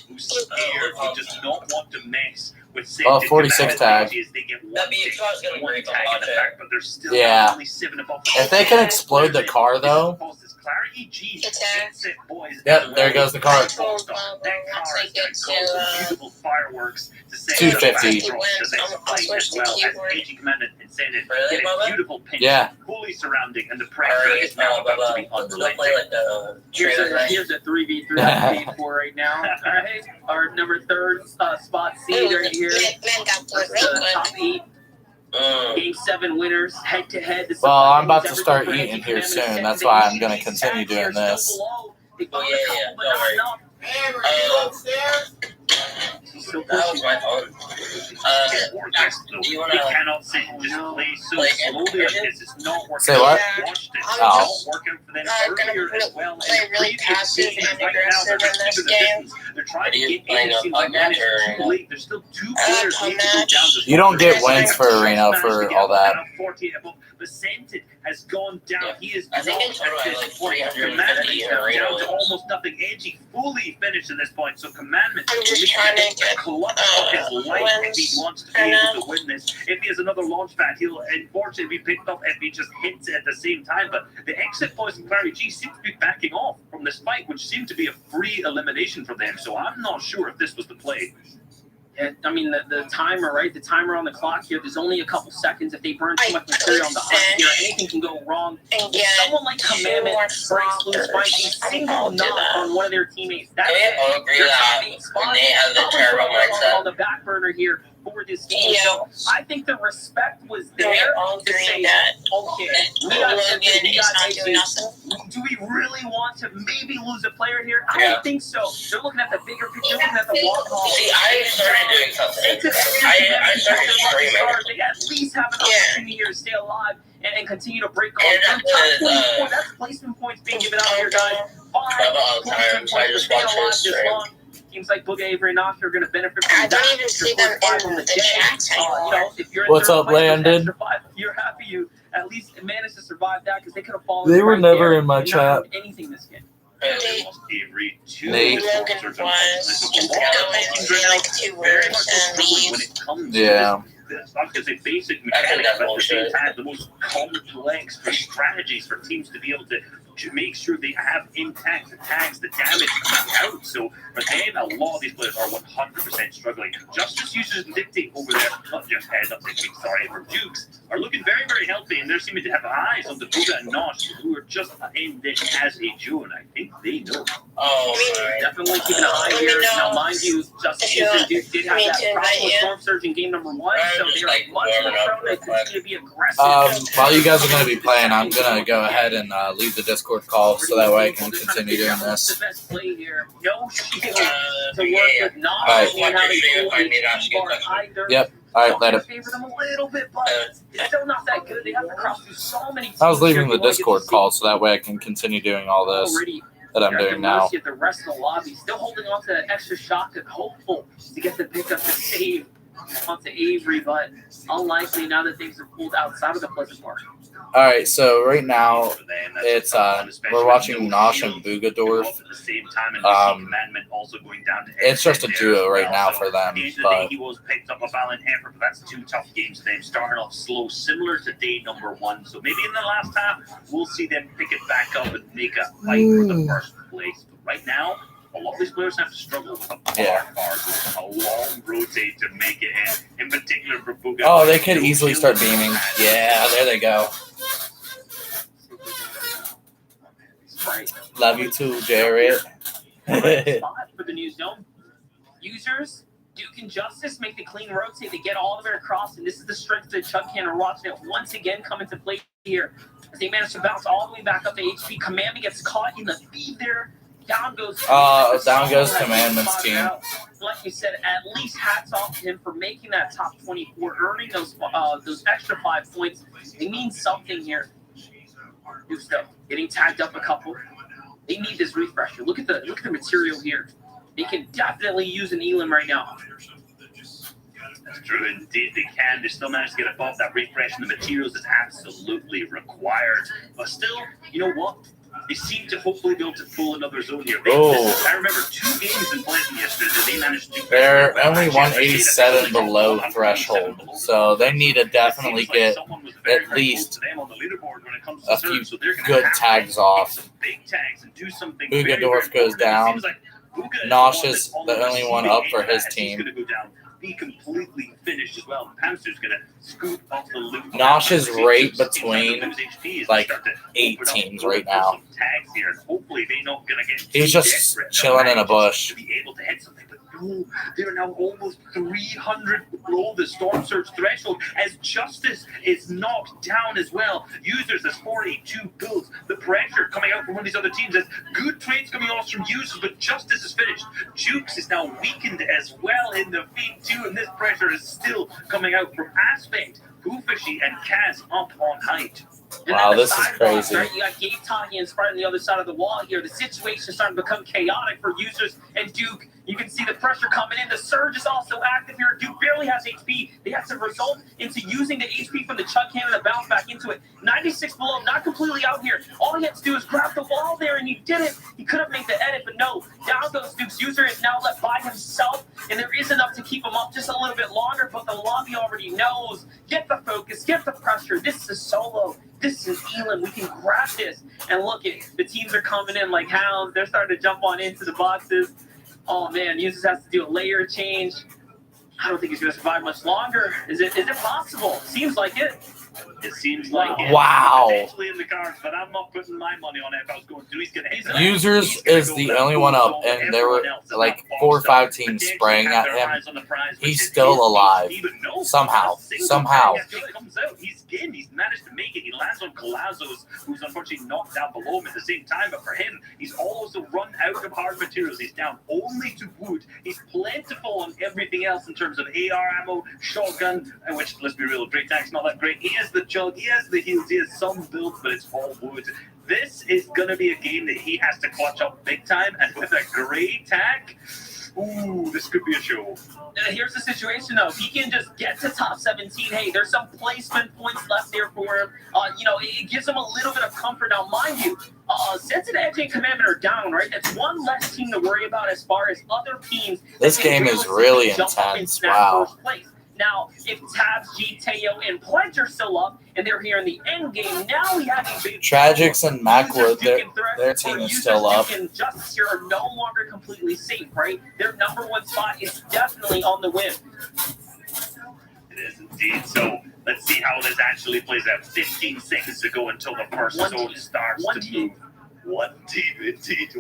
Who's does not want to mess with 46 tag. Yeah. If they can explode the car, though. Yep, there goes the car. 250. Yeah. Fully surrounding, and the pressure is now about to be unrelenting. Here's a 3v3 for right now. Alright, our number 3rd spot seed right here. Top 8. Game 7 winners head to head. Well, I'm about to start eating here soon. That's why I'm going to continue doing this. That was my fault. Do you want to? We cannot sit and just play so slowly. It's not working. Say what? I'm play really passive and aggressive in this game. They're trying to get too late. There's still 2 players need to go down. You don't get wins for Arena for all that. Besented has gone down. He is I think it's like 350 down to almost nothing. Edgy fully finished at this point. So Commandment. I'm just trying to clutch of his life if he wants to be able to win this. If he has another launch pad, he'll unfortunately be picked up if he just hits it at the same time. But the exit points in Clary G seem to be backing off from this fight, which seemed to be a free elimination for them. So I'm not sure if this was the play. I mean, the timer, right? The timer on the clock here, there's only a couple seconds. If they burn too much material on the hunt here, anything can go wrong. And If someone like Commandment breaks loose by a single knock on one of their teammates, that's We it. all agree They're that being spotted. Renee has a terrible mindset. On the back burner here for this game. So I think the respect was We there all to agree say, that okay, we got Logan is not doing issues. nothing. Do we really want to maybe lose a player here? I Yeah. don't think so. They're looking at the bigger picture, looking at the long haul. See, I started doing something. I started streaming. They at least have an opportunity here to stay alive and continue to break I ended on. up with, That's placement points being given out here, guys. About all the time, so I just watched his stream. Teams like Boogie, Avery, and Nosh are going to benefit I from don't that. even see them in the chats anymore. If you're in What's third up, place with Landon? extra five, you're happy you at least managed to survive that because they could have fallen. They were right never there in my and not chat. done anything this game. Avery to Nate. Logan was going like 2 words and leave. Yeah. I was going to say basic I think mechanics, that's but at the same bullshit. time, the most complex for strategies for teams to be able to make sure they have intact attacks, the damage coming out. So for them, a lot of these players are 100% struggling. Justice users and Dictate over there, not just heads up, sorry, for Dukes, are looking very, very healthy, and they're seeming to have eyes on the Buga and Nosh, who are just in this as a duo, and I think they know. Oh, Definitely keeping an eye here. Now, mind you, Justice and Duke did have that problem with Storm Surge in game number 1, so they are much more prone to continue to be aggressive. While you guys are going to be playing, I'm going to go ahead and leave the Discord call so that way I can continue doing this. The best play here. No shield to work yeah. with, not Alright. only having Yep. All right, later. favor them a little bit, but it's still not that good. They have to cross through so many teams. I was leaving the here. Discord call so that way I can continue doing all this Already that I'm at the doing now. mercy of the rest of the lobby, still holding on to that extra shot and hopeful to get the pickup to save onto Avery, but unlikely now that things are pulled outside of the Pleasant Park. All right, so right now it's we're watching Nosh and Bugadorf. It's just a duo right now for them, but he was picked up a valiant effort, but that's 2 tough games for them. Starting off slow, similar to day number 1. So maybe in the last half, we'll see them pick it back up and make a fight for the first place. But right now, a lot of these players have to struggle with a long rotate to make it in particular for Buga. oh, they could easily start beaming. Yeah, there they go. Right. Love you too, Jared. Spot for the new zone. Users, Duke and Justice make the clean rotate. They get all the way across, and this is the strength that Chuck Can are watching it once again come into play here. As they manage to bounce all the way back up to HP. Commandment gets caught in the feed there. Down goes Commandment's team. Like you said, at least hats off to him for making that top 24, earning those extra 5 points. It means something here. New stuff. Getting tagged up a couple. They need this refresher. Look at the material here. They can definitely use an Elam right now. That's true, indeed they can. They still manage to get above that refresh, and the materials is absolutely required. But still, you know what? They seem to hopefully be able to pull another zone here. I remember 2 games in Pleasant yesterday that they managed to do. They're only 187 below threshold, so they need to definitely get at least a few good tags off. Bugadorf goes down. Nosh is the only one up for his team. Be completely finished as well. Panster's gonna scoop off the loot. Nosh is right between like 8 teams right now. Hopefully they're not gonna get. He's just chilling in a bush. To be able to hit something, but no, they're now almost 300 below the Storm Surge threshold as Justice is knocked down as well. Users has 42 builds. The pressure coming out from one of these other teams as good trades coming off from Users, but Justice is finished. Jukes is now weakened as well in the feed too, and this pressure is still coming out from Aspect, Goofishy, and Kaz up on height. Wow, this is crazy. Right? You got Gabe Tanya and Sprite on the other side of the wall here. The situation is starting to become chaotic for Users and Duke. You can see the pressure coming in. The surge is also active here. Duke barely has HP. They have to result into using the HP from the chug cannon to bounce back into it. 96 below, not completely out here. All he had to do is grab the wall there, and he did it. He could have made the edit, but no. Down goes Duke's user is now left by himself, and there is enough to keep him up just a little bit longer, but the lobby already knows. Get the focus, get the pressure. This is solo. This is Elon. We can grab this. And look, the teams are coming in like hounds. They're starting to jump on into the boxes. Oh man, Users has to do a layer change. I don't think he's going to survive much longer. Is it possible? Seems like it. It seems like it. Wow. Potentially in the cards, but I'm not putting my money on it. If I was going to, he's going to. Users is the only one up, and there were like 4 or 5 teams spraying at him. He's still alive. Somehow. He's managed to make it. He lands on Colazzo's, who's unfortunately knocked down below him at the same time. But for him, he's also run out of hard materials. He's down only to wood. He's plentiful on everything else in terms of AR ammo, shotgun, which, let's be real, great tank's not that great. He has the chug, he has the heals, he has some builds, but it's all wood. This is going to be a game that he has to clutch up big time, and with a great tank, ooh, this could be a show. Here's the situation, though. If he can just get to top 17, hey, there's some placement points left there for him. It gives him a little bit of comfort. Now, mind you, Sensitive Edge and Commandment are down, right? That's one less team to worry about as far as other teams. This game is really intense. Wow. First place. Now, if Tabs, G, Teo, and Pledge are still up, and they're here in the end game, now we have a big Tragics and Macwood, their team is still up. And Justice here are no longer completely safe, right? Their number 1 spot is definitely on the win. It is indeed. So let's see how this actually plays out. 15 seconds to go until the first zone starts to move. One team indeed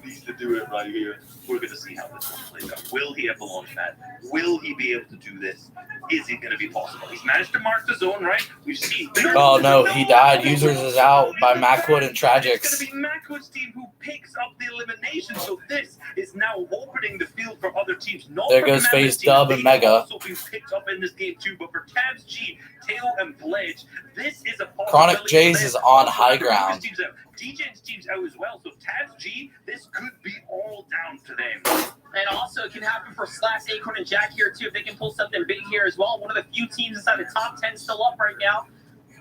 needs to do it right here. We're going to see how this one plays out. Will he have the launch pad? Will he be able to do this? Is it going to be possible? He's managed to mark the zone, right? We've seen. Oh no, he died. Users is out by Macwood and Tragics. It's going to be Macwood's team who picks up the elimination. So this is now opening the field for other teams. Not there goes Phase Dub and Mega. Also being picked up in this game too, but for Tabs G, Tail, and Pledge, this is a Chronic Jays is on high ground. DJ's team's out as well, so Tabs G, this could be all down to them. And also, it can happen for Slacks, Acorn, and Jack here, too, if they can pull something big here as well. One of the few teams inside the top 10 still up right now.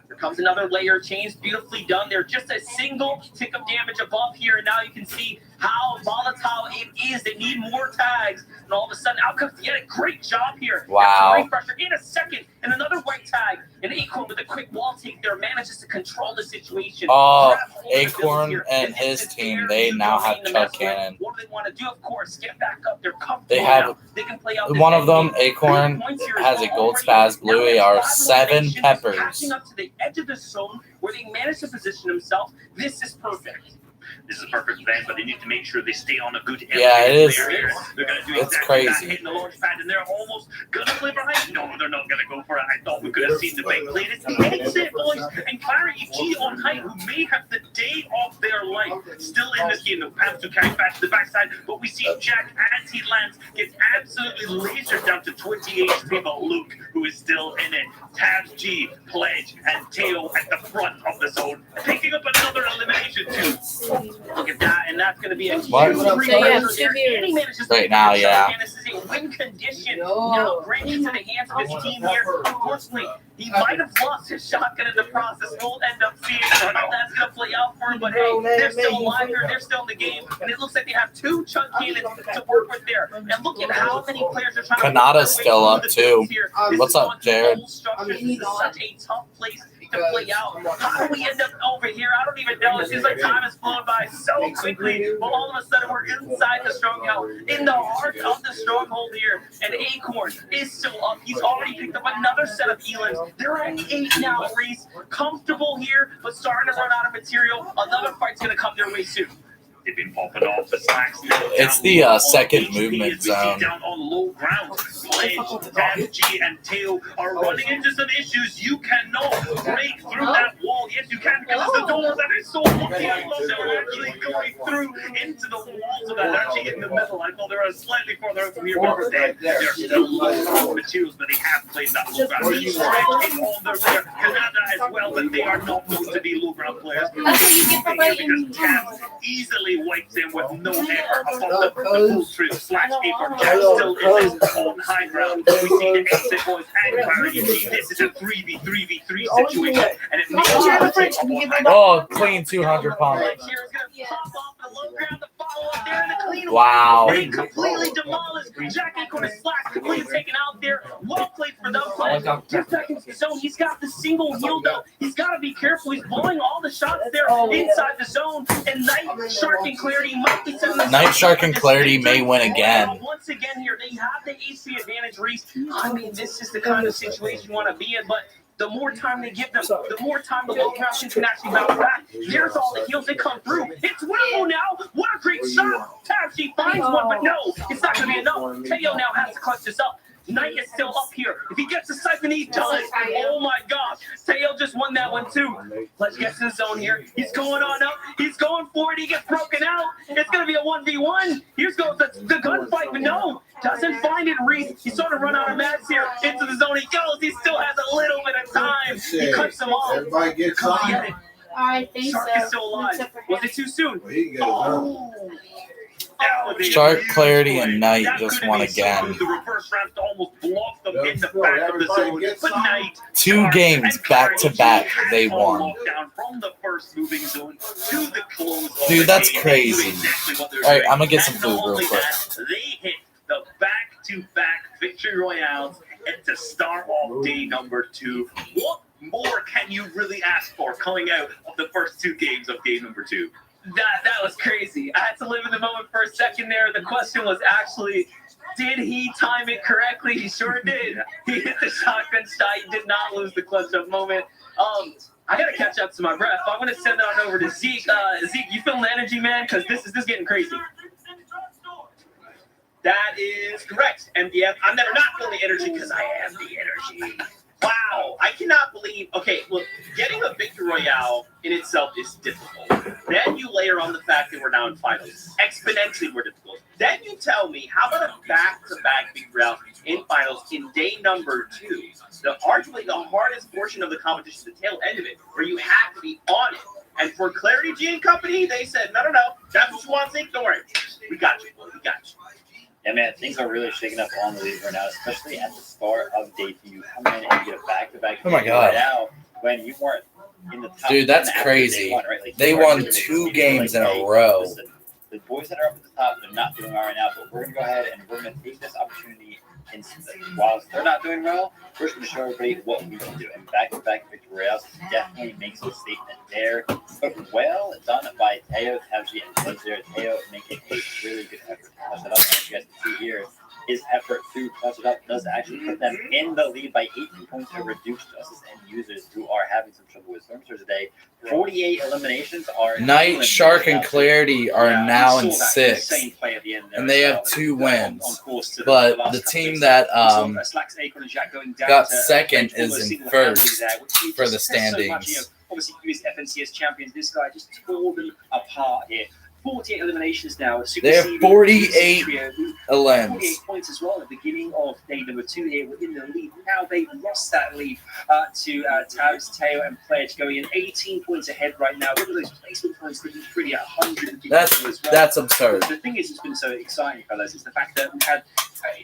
Here comes another layer change, beautifully done. They're just a single tick of damage above here, and now you can see how volatile it is. They need more tags, and all of a sudden, out comes the edit. Great job here. Wow. Great pressure in a second, and another white tag. And Acorn with a quick wall take there manages to control the situation. Oh, Acorn and his team, they now have chug cannon. What do they want to do? Of course, get back up. They're comfortable. They have now. They can play out one of them. Acorn has a gold spaz, blue AR, 7 peppers. Catching up to the edge of the zone where they manage to position themselves. This is perfect. This is perfect for them, but they need to make sure they stay on a good yeah, it is. They're going to do it's exactly crazy. that, hitting the launch pad, and they're almost going to play behind. No, they're not going to go for it. I thought we could have seen the big play. It's the exit, boys. And Clarity G on height, who may have the day of their life still in this game. The Pams to carry back to the backside, but we see Jack, as he lands, gets absolutely lasered down to 20 HP, but Luke, who is still in it. Tabs G, Pledge, and Teo at the front of the zone, picking up another elimination too. Look at that, and that's going to be a What? huge Right now, yeah. And this is a win condition. Now bring it to the hands of his team here. Unfortunately, he might have lost his shotgun in the process. We'll end up seeing how that's going to play out for him. But hey, they're still alive here. They're still in the game. And it looks like they have 2 chug cannons to work with there. And look at how many players are trying Kanata's to still up, too. What's up, Jared? This is such a tough place to play out. How do we end up over here? I don't even know. It seems like time has flown by so quickly. But all of a sudden, we're inside the stronghold, in the heart of the stronghold here. And Acorn is still up. He's already picked up another set of Elans. They're at 8 now, Reese. Comfortable here, but starting to run out of material. Another fight's going to come their way soon. They've been popping off the Slacks. It's the second movement zone. Down on low ground. Pledge, Tab G, and Tail are running into some issues. You cannot break through that wall. Yes, you can, because it's the door that is so lucky. I love that we're actually going through into the walls of that. They're actually in the middle. I thought they were slightly farther out from here, but they're still low materials, but they have played that low ground. Each strike is on their player. Canada as well, but they are not known to be low ground players. Because Tab easily Clearly wipes in with no effort above the full through slash apron. Jack still is on high ground. We see the exit boys and Clarity. This is a 3v3v3 situation, and it may Oh, clean 200 pounds. Wow. Wow. They completely demolished. Jack Acorn is slash completely taken out there. Well played for them. Just back into the zone. He's got the single heal though. He's got to be careful. He's blowing all the shots there inside the zone. And Night Shark and Clarity might be sending Night Shark and Clarity may win again. Once again here, they have the AC advantage, Reese. I mean, this is the kind of situation you want to be in, but the more time they give them, the more time the low ground can actually bounce back. There's all the heals that come through. It's winnable now. What a great shot. Tabsy finds one, but no, it's not going to be enough. Teo now has to clutch this up. Knight is still up here. If he gets the siphon, he does. Oh my gosh. Teo just won that one too. Let's get to the zone here. He's going on up. He's going for it. He gets broken out. It's going to be a 1v1. Here's goes the gunfight, but no. Doesn't find it, Reese. He's starting to run out of mats here. Into the zone he goes. He still has a little bit of time. He cuts them off. Everybody get time. I think Shark is still alive. Was it too soon? Well, he can get it done. Shark, Clarity, and Knight just won again. The reverse round to almost block them in the back of the zone. But Knight, 2 games back to back, they won. From the first moving zone to the close. Dude, that's crazy. Alright, I'm gonna get some food real quick. They hit the back-to-back victory royales and to start off day number 2. What more can you really ask for coming out of the first 2 games of day number 2? That was crazy. I had to live in the moment for a second there. The question was actually, did he time it correctly? He sure did. He hit the shotgun shot. He did not lose the clutch up moment. I gotta catch up to my breath. I'm gonna send it on over to Zeke. Zeke, you feeling the energy, man? Because this is getting crazy. That is correct, MDF. I'm never not feeling the energy because I am the energy. Wow, I cannot believe. Okay, look, getting a victory royale in itself is difficult. Then you layer on the fact that we're now in finals. Exponentially more difficult. Then you tell me, how about a back-to-back victory royale in finals in day number 2? Arguably the hardest portion of the competition, the tail end of it, where you have to be on it. And for Clarity G and company, they said, no, that's what you want, Zeke. Don't worry. We got you. We got you. Yeah, man, things are really shaking up on the league right now, especially at the start of day 2. You come in and you get a back-to-back. Oh my God. Right now, when you weren't in the top. Dude, that's crazy. One, right? Like, they won 2 games in a row. Listen, the boys that are up at the top, they're not doing well right now, but we're going to go ahead and we're going to take this opportunity. While they're not doing well, we're just going to show everybody what we can do. And back-to-back victory royales definitely makes a statement there. But well done by Teo, Tabsy, and Blizzard. Teo making a really good effort to clutch it up. As you guys can see here, his effort to clutch it up does actually put them in the lead by 18 points to reduce Justice and users who are having some trouble with Stormsters today. 48 eliminations are... Night, Shark, and Clarity are now in 6th, and they have 2 wins. But the team that got second is in 1st for the standings. Obviously, he was FNCS champions. This guy just tore them apart here. 48 eliminations now. They have 48 elims. 48 points as well at the beginning of day number 2 here within the lead. Now they've lost that lead to Tabs, Teo, and Pledge going in 18 points ahead right now. Look at those placement points looking pretty at 150 as well. That's absurd. The thing is, it's been so exciting, fellas, is the fact that we've had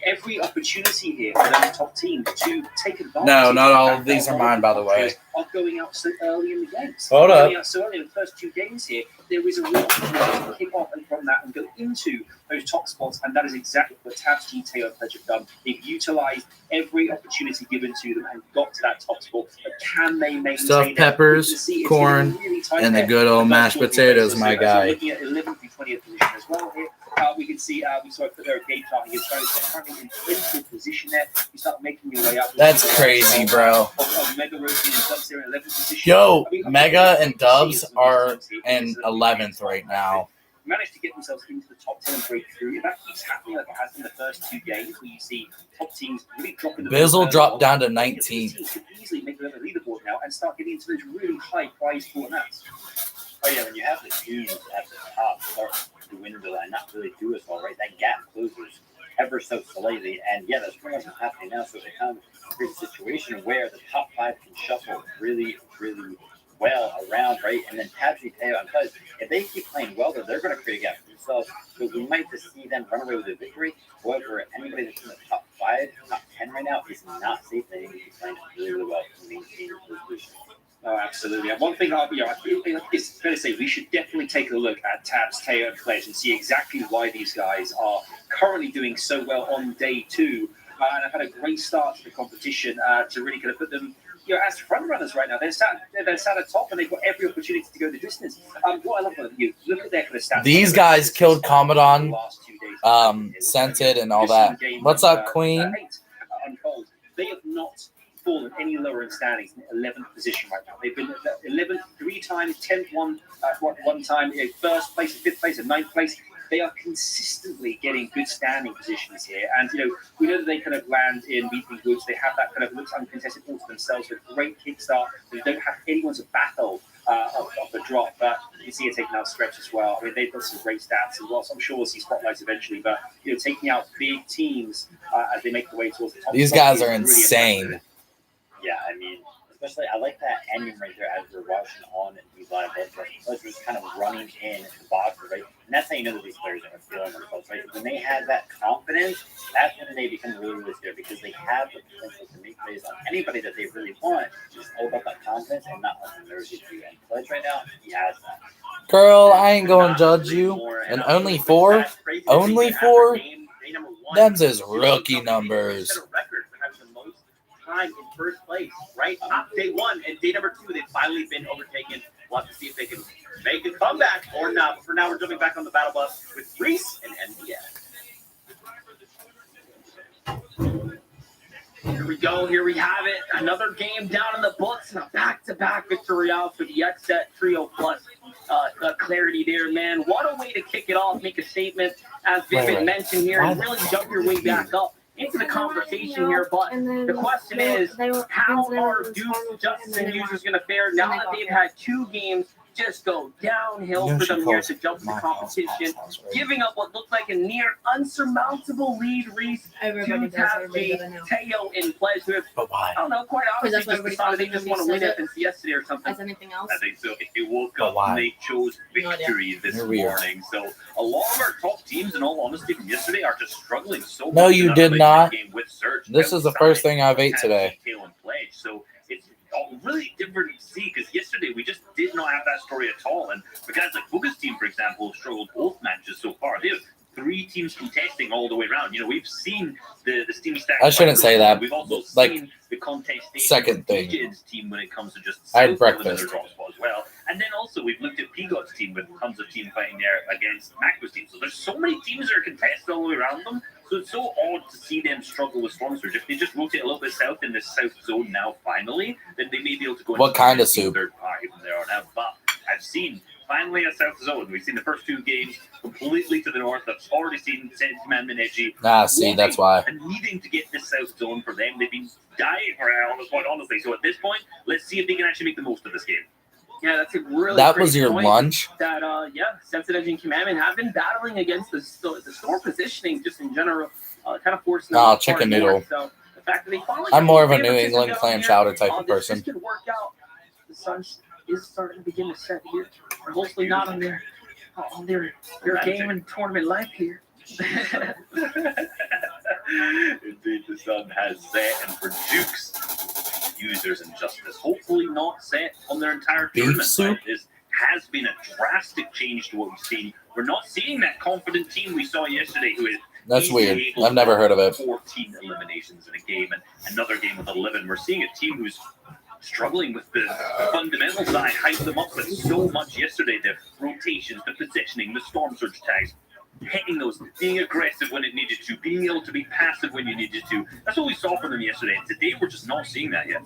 every opportunity here for those top teams to take advantage. No, not all of these are mine, by the way. Of going out so early in the games. Hold up. Going out so early in the first 2 games here, there was a real to kick off and from that and go into those top spots, and that is exactly what Tabs, G, Taylor, Pledge have done. They've utilised every opportunity given to them and got to that top spot. But can they maintain stuffed peppers, corn, really and the good old mashed potatoes, my guy. Looking at 11th and 20th position as well here. We can see, we saw put there a game chart. He's currently in 20th position there. You start making your way up. That's crazy, bro. Mega Rosie and Dubs here in 11th position. Yo, Mega and Dubs are in 11th right now. Managed to get themselves into the top 10 and break through. If that keeps happening like it has in the first 2 games, where you see top teams really dropping the Bizzle dropped down to 19. Could easily make them a leaderboard now and start getting into those really high prize formats. Oh yeah, when you have the teams at the top start to dwindle and not really do as well, right? That gap closes ever so slightly, and yeah, that's pretty much what's happening now. So it's kind of a great situation where the top 5 can shuffle really, really well around, right? And then Tabsy Teo, because if they keep playing well, they're going to create a gap for themselves. So we might just see them run away with a victory. However, anybody that's in the top 5, top 10 right now is not safe. They need to be playing really well to maintain those positions. Oh, absolutely. And one thing I think it's fair to say we should definitely take a look at Tabs, Teo, and Pledge and see exactly why these guys are currently doing so well on day 2. And I've had a great start to the competition to really kind of put them, as front runners right now. They're sat atop and they've got every opportunity to go the distance. What I love about you, look at their kind of stats. These guys killed Commodon, Scented, and all that. What's up, Queen? They have not fallen any lower in standings in 11th position right now. They've been 11th 3 times, 10th one time, 1st place, 5th place, and 9th place. They are consistently getting good standing positions here. And, we know that they kind of land in Weeping Woods. They have that kind of looks uncontested all to themselves with a great kickstart. They don't have anyone to battle of the drop. But you see it taking out Stretch as well. I mean, they've got some great stats as well. So I'm sure we'll see spotlights eventually. But, taking out big teams as they make their way towards the top. These guys are insane. Yeah, I mean, especially I like that ending right there as we're watching on these live broadcasts. Just kind of running in the box, right? And that's how you know that these players are feeling themselves, right? When they have that confidence, that's when they become really, really scared because they have the potential to make plays on anybody that they really want. It's all about that confidence and not letting the nerves get you. And Pledge right now, he has that. Girl, I ain't gonna judge you. And only 4? Only 4? Them's his rookie numbers. Time in first place, right? Not day 1 and day number 2, they've finally been overtaken. We'll have to see if they can make a comeback or not. But for now, we're jumping back on the battle bus with Reese and NBS. Here we go. Here we have it. Another game down in the books and a back-to-back victory out for the XSET Trio Plus. Clarity there, man. What a way to kick it off, make a statement, as Vivid mentioned here, and really jump your way back up into the conversation here, but the question is, how are Deuce, Justice, and Users going to fare now that they've had 2 games just go downhill for them here to jump the competition, giving up what looked like a near unsurmountable lead, Reese, to Teo in Pledge, who have, I don't know, quite honestly just decided they just want to win FNC yesterday or something. As anything else? I think so. They woke up and they chose victory this morning. So a lot of our top teams, in all honesty, from yesterday are just struggling so much. No, you did not. This is the first outside thing I've ate today. Teo and Pledge. So it's really different to see because yesterday we just did not have that story at all. And the guys like Boogie's team, for example, have struggled both matches so far. They have 3 teams contesting all the way around. We've seen the Steam Stack. I shouldn't say that. We've also Like, seen the contestation second thing. DJ's team when it comes to just I had breakfast. as well. And then also we've looked at Pigot's team with tons of team fighting there against Aqua's team. So there's so many teams that are contested all the way around them. So it's so odd to see them struggle with Storm Surge. If they just rotate a little bit south in the south zone now, finally, then they may be able to go into What kind of soup? third party from there on out. But I've seen finally a south zone. We've seen the first 2 games completely to the north. I've already seen Saint Commandment Edgy. See, that's why. And needing to get this south zone for them. They've been dying for it on this point, honestly. So at this point, let's see if they can actually make the most of this game. Yeah, that's a really That great was your point. lunch? That, Sensitive and Commandment have been battling against the store positioning just in general, kind of forcing them apart chicken more. noodle. So the fact that they finally I'm more of a got New the England favoritism clam going chowder here, type of person. This could work out. The sun is starting to begin to set here. Or hopefully not on their game and tournament life here. Indeed, the sun has set, and for Dukes, Users, and Justice, hopefully not set on their entire Beef tournament. soup? Right? This has been a drastic change to what we've seen. We're not seeing that confident team we saw yesterday who is That's weird. able I've never heard of it. 14 eliminations in a game and another game with 11. We're seeing a team who's struggling with the fundamental side, hyped them up with so much yesterday. The rotations, the positioning, the Storm Surge tags, hitting those, being aggressive when it needed to, being able to be passive when you needed to. That's what we saw from them yesterday. And today, we're just not seeing that yet.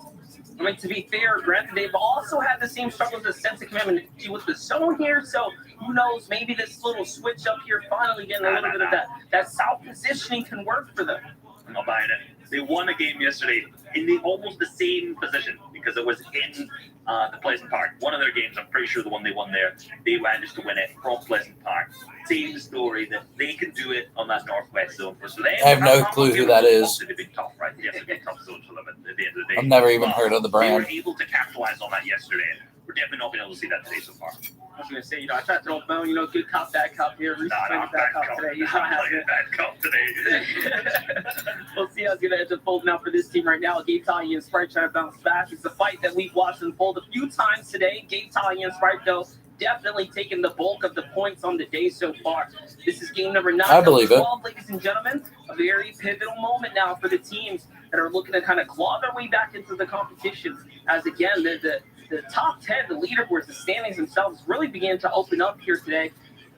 I mean, to be fair, granted, they've also had the same struggles as Sense of Commandment with the zone here, so who knows, maybe this little switch up here finally getting a little bit of that south positioning can work for them. I'm not buying it. They won a game yesterday in almost the same position because it was in the Pleasant Park. One of their games, I'm pretty sure the one they won there, they managed to win it from Pleasant Park. Same story that they can do it on that northwest zone. For them, I have no clue who that is. They've been tough, right? They have to be tough zone for them at the end of the day. I've never even heard of the They brand. were able to capitalize on that yesterday. we're definitely not being able to see that today so far. I was gonna say, I tried to throw a bone, good cop, bad cop here. Reese playing Not bad bad cop cop. today. He's Not not having playing it. bad cop today. We'll see how it's gonna end up folding out for this team right now. Gabe Talia and Sprite trying to bounce back. It's a fight that we've watched unfold a few times today. Gabe Talia and Sprite, though, definitely taking the bulk of the points on the day so far. This is game number 9. I believe it. 12, ladies and gentlemen. A very pivotal moment now for the teams that are looking to kind of claw their way back into the competition. As again, the top 10, the leaderboards, the standings themselves really began to open up here today.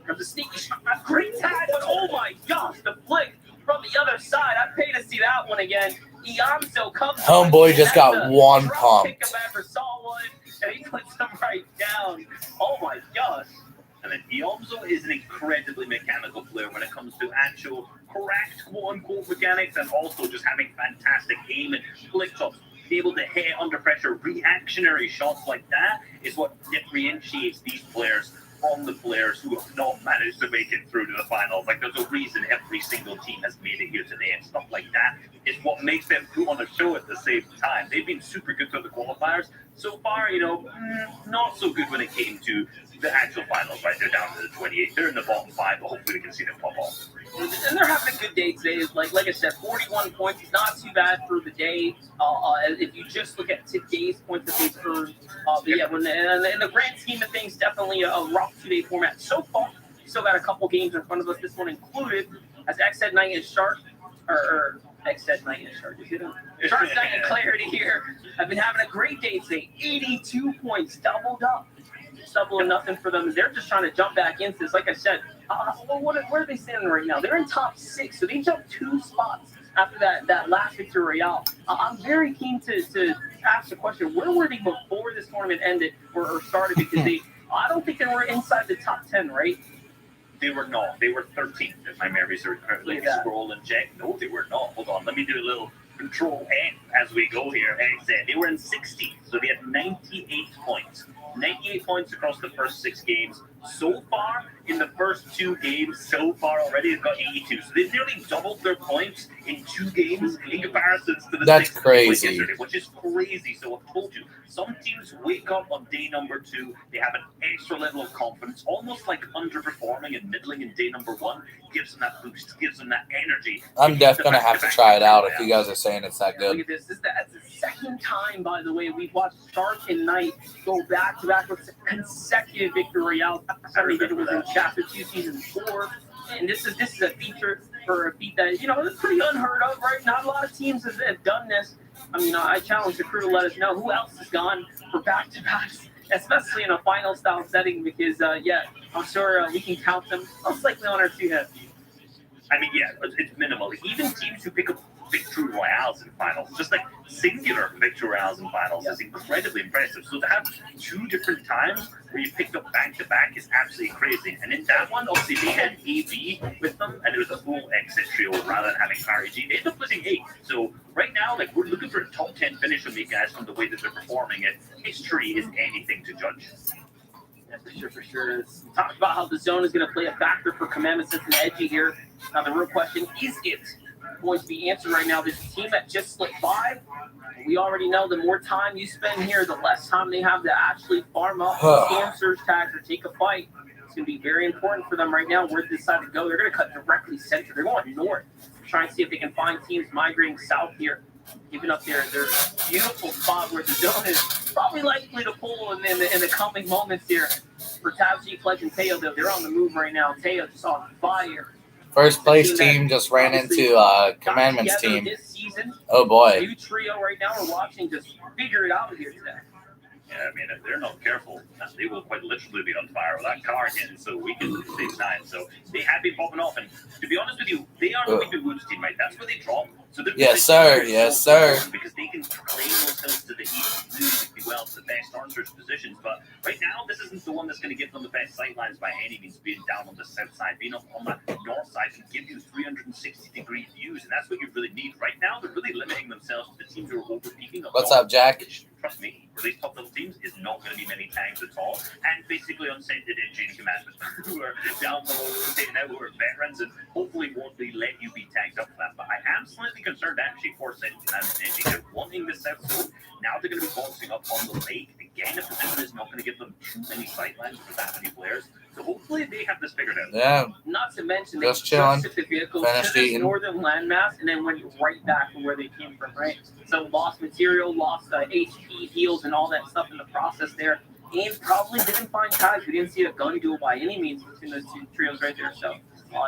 There's a sneaky shot, a great tag, but oh my gosh, the flick from the other side. I pay to see that one again. Ianzo comes. Homeboy just got one Kick pumped. him back for Solwood, and he puts him right down. Oh my gosh. And then Iomzo is an incredibly mechanical player when it comes to actual correct quote-unquote mechanics and also just having fantastic aim and flick shots. Be able to hit under pressure, reactionary shots like that is what differentiates these players from the players who have not managed to make it through to the finals. Like, there's a reason every single team has made it here today and stuff like that. It's what makes them put on a show at the same time. They've been super good through the qualifiers. So far, not so good when it came to the actual finals, right? They're down to the 28. They're in the bottom 5, but hopefully we can see them pop off. And they're having a good day today. Like I said, 41 points is not too bad for the day. If you just look at today's points that they've earned. But yeah, in the grand scheme of things, definitely a rough 2-day format so far. We still got a couple games in front of us. This one included, as X-Head Knight and Shark, or X-Head Knight and Shark, Shark Knight and Clarity here have been having a great day today. 82 points, doubled up. Double or nothing for them. They're just trying to jump back into this. Like I said, where are they standing right now? They're in top 6, so they jumped 2 spots after that last victory royale. I'm very keen to ask the question: where were they before this tournament ended or started? Because I don't think they were inside the top 10, right? They were not. They were 13th if my memories are correct. Let me scroll and check. No, they were not. Hold on. Let me do a little Control N as we go here. They were in 16th, so they had 98 points. 98 points across the first 6 games. So far, in the first 2 games, already, they've got 82. So they've nearly doubled their points in 2 games in comparison to the 6 crazy. Yesterday, which is crazy. So I've told you, some teams wake up on day number 2, they have an extra level of confidence, almost like underperforming and middling in day number 1, gives them that boost, gives them that energy. I'm definitely going to have to try it out if you guys are saying it's that Look good. at this. That's the second time, by the way, we've watched Shark and Knight go back-to-back with consecutive victory royales. I mean, it was in Chapter 2, Season 4. And this is a feature for a feat that, is pretty unheard of, right? Not a lot of teams have done this. I mean, I challenge the crew to let us know who else has gone for back-to-backs, especially in a final-style setting, because, I'm sure we can count them most likely on our 2 heads. I mean, yeah, it's minimal. Even teams who pick up victory royales in finals, just like singular victory royales in finals, is incredibly impressive. So to have 2 different times where you picked up back-to-back is absolutely crazy. And in that one, obviously, they had AV with them, and it was a full exit trio rather than having RG. They ended up losing 8. So right now, we're looking for a top 10 finish from these guys from the way that they're performing it. History is anything to judge. Yeah, for sure. It's talked about how the zone is going to play a factor for Commandment and Edgy here. Now, the real question is it going to be answered right now? This team that just slipped by, we already know the more time you spend here, the less time they have to actually farm up storm surge tags or take a fight. It's going to be very important for them right now where they decide to go. They're going to cut directly center. They're going north, trying to see if they can find teams migrating south here, giving up their beautiful spot where the zone is probably likely to pull in the coming moments here. For Tabji, Pledge, and Teo, though, they're on the move right now. Teo just on fire. First place team just ran into Commandment's team. This season, Oh boy. new trio right now we're watching just figure it out here today. Yeah, I mean, if they're not careful, they will quite literally be on fire with that car again, so we can at the same time. So they have been popping off, and to be honest with you, they are the Big Woods team, right? That's where they drop. So Yes, sir. Yes, sir. Because they can claim themselves to the east really well to the best archers positions. But right now, this isn't the one that's going to give them the best sightlines by any means. Being down on the south side, being up on the north side can give you 360-degree views, and that's what you really need. Right now, they're really limiting themselves to the teams who are over-peaking. What's up, Jack? Trust me, for these top level teams is not going to be many times at all, and basically unscented engine commanders who are down below rotating out, who are veterans, and hopefully won't be let you be tagged up for that. But I am slightly concerned actually for Sentinel and Energy. They're wanting the south zone. Now they're going to be boxing up on the lake. again, a position is not going to give them too many sightlines for that many players. So hopefully they have this figured out. Yeah, Not to mention, they Just chilling. took the vehicle Finished to this eating. northern landmass and then went right back from where they came from, right? So lost material, lost HP, heals, and all that stuff in the process there. And probably didn't find tags. We didn't see a gun duel by any means between those two trios right there. So,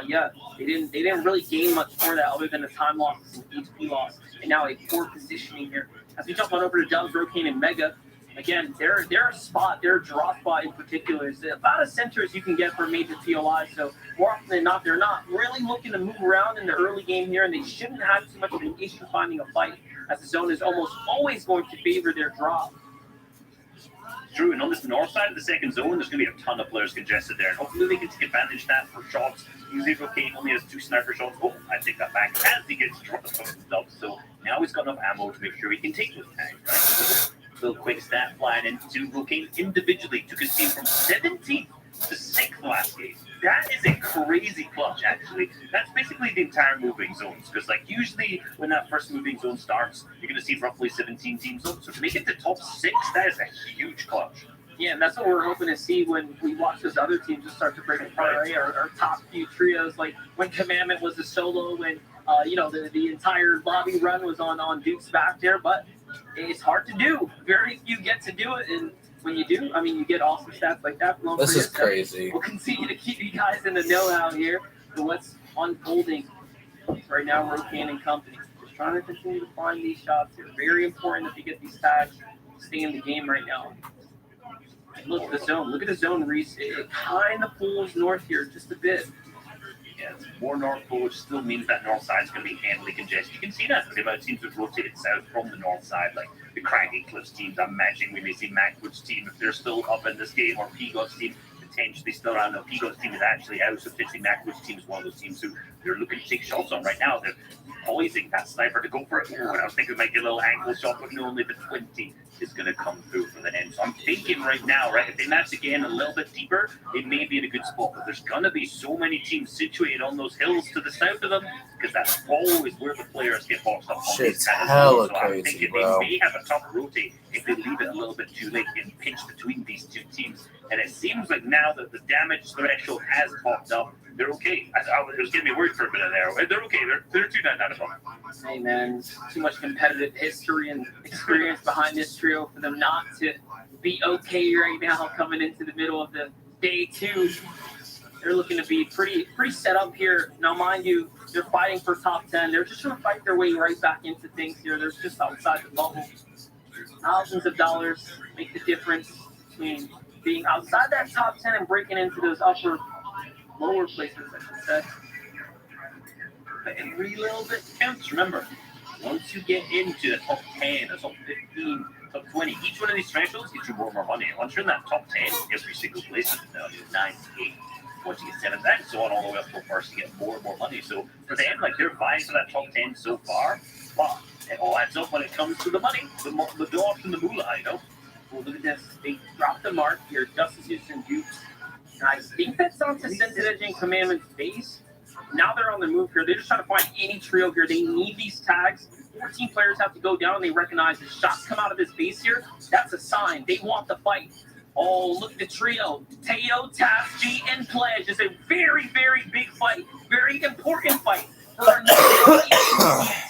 yeah, they didn't really gain much for that other than a time loss and HP loss. And now a poor positioning here. As we jump on over to Dubs, Rokane, and Mega, again, their spot, their draw spot in particular is about as center as you can get for a major TOI. So more often than not, they're not really looking to move around in the early game here, and they shouldn't have too much of an issue finding a fight, as the zone is almost always going to favor their draw. True, and on this north side of the second zone, there's going to be a ton of players congested there. And hopefully they can take advantage of that for shots. Usually Rokane only has 2 sniper shots. Oh, I take that back as he gets dropped from the dub. So now he's got enough ammo to make sure he can take those tags, right? Little quick stat flying into Rokane individually. Took his team from 17th to 6th last game. That is a crazy clutch, actually. That's basically the entire moving zones. Because, like, usually when that first moving zone starts, you're going to see roughly 17 teams. So to make it to top 6, that is a huge clutch. Yeah, and that's what we're hoping to see when we watch those other teams just start to break apart, right? Our top few trios, like when Commandment was a solo, when, the entire lobby run was on Duke's back there. But it's hard to do. Very few get to do it, and when you do, I mean, you get awesome stats like that. This is crazy. We'll continue to keep you guys in the know out here for what's unfolding right now. Rokane and company just trying to continue to find these shots here. Very important that they get these tags to stay in the game right now. And look at the zone. Look at the zone, Reese. It kind of pulls north here just a bit. Yeah, it's more north pull, which still means that north side is going to be heavily congested. You can see that the amount of teams have rotated south from the north side, like the Craggy Cliffs teams. I'm imagining we may see Macwood's team if they're still up in this game, or P-God's team potentially still around. No, P-God's team is actually out, so potentially Macwood's team is one of those teams who they're looking to take shots on right now. They're poising that sniper to go for it. Ooh, and I was thinking we might get a little ankle shot, but no, only the 20 is going to come through for the end. So I'm thinking right now, right, if they match again a little bit deeper, they may be in a good spot. But there's going to be so many teams situated on those hills to the south of them, because that's always where the players get boxed up on. Shit's these kind of hella zones. So I'm crazy, thinking bro. they may have a tough rotate if they leave it a little bit too late and pinch between these two teams. And it seems like now that the damage threshold has popped up, they're okay. It was getting me worried for a minute there. They're okay. They're 2-9 out of 5. Hey, man, too much competitive history and experience behind this trio for them not to be okay right now coming into the middle of the day 2. They're looking to be pretty set up here. Now, mind you, they're fighting for top 10. They're just trying to fight their way right back into things here. They're just outside the bubble. Thousands of dollars make the difference between being outside that top 10 and breaking into those lower places, I should say. But every little bit counts. Remember, once you get into the top 10, the top 15, top 20, each one of these thresholds gets you more and more money. Once you're in that top 10, every single place, 9, 8, once you get 7, and so on all the way up to first, you get more and more money. So for them, like, they're vying for that top 10 so far, but it all adds up when it comes to the money, the dollars and the moolah, you know? Well, look at this. They dropped the mark here. Justice Houston Dukes. And I think that's on to Sensitive Edge and Commandment's base. Now they're on the move here. They're just trying to find any trio here. They need these tags. 14 players have to go down. They recognize the shots come out of this base here. That's a sign. They want the fight. Oh, look at the trio. Teo, Taz, G, and Pledge. It's a very, very big fight. Very important fight for our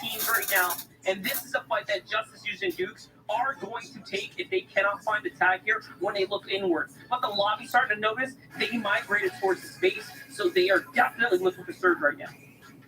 teams right now. And this is a fight that Justice Houston Dukes are going to take if they cannot find the tag here when they look inward. But the lobby's starting to notice they migrated towards the space, so they are definitely looking for surge right now.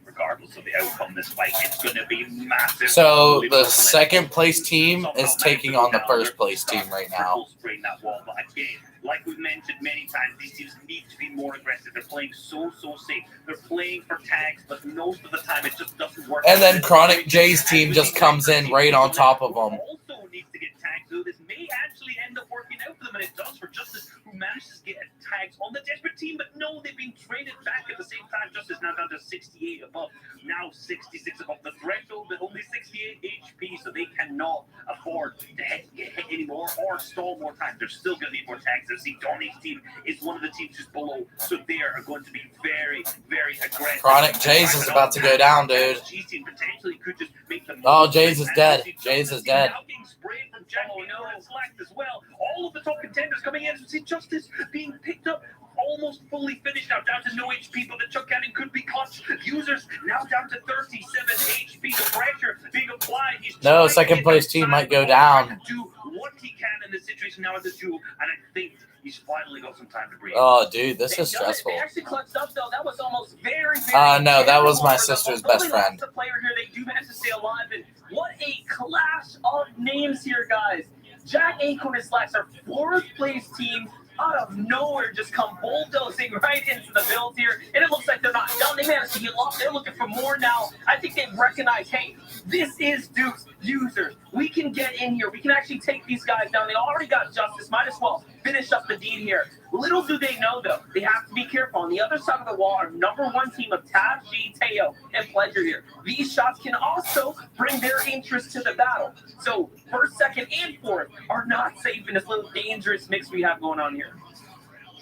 Regardless of the outcome of this fight, it's going to be massive. So the second place team is taking on the first place team right now. That wall, but again, like we've mentioned many times, these teams need to be more aggressive. They're playing so safe. They're playing for tags, but most of the time it just doesn't work. And then Chronic J's team just comes in right on top of them. Also needs to get tagged, so this may actually end up working out for them, and it does for Justice, who manages to get a tags on the desperate team, but no, they've been traded back at the same time. Justice now down to 68 above, now 66 above the threshold, but only 68 HP, so they cannot afford to get hit anymore or stall more time. They're still going to need more tags. See, Donnie's team is one of the teams just below, so they are going to be very, very aggressive. Chronic Jays is about to go down, dude. G-team potentially could just make them. Oh, Jays is dead. Jays is dead. Now being sprayed from Jack and Slacked as well. All of the top contenders coming in. See Justice being picked up. Almost fully finished now, down to no HP, but the Chuck Cannon could be clutch. Users now down to 37 HP. The pressure being applied. No, second place team might go down. Do what he can in this situation now as a duel, and I think he's finally got some time to breathe. Oh, dude, this is stressful. They actually clutched up, though. That was almost very no, that was my sister's best friend. The player here, they do manage to stay alive, and what a clash of names here, guys. Jack, Acorn, and Slacks are fourth place team. Out of nowhere, just come bulldozing right into the build here, and it looks like they're not done. They managed to get lost. They're looking for more now. I think they've recognized, hey, this is Duke's users. We can get in here. We can actually take these guys down. They already got Justice. Might as well finish up the deed here. Little do they know, though, they have to be careful. On the other side of the wall, our number one team of Tab, G, Teo, and Pledger here. These shots can also bring their interest to the battle. So first, second, and fourth are not safe in this little dangerous mix we have going on here.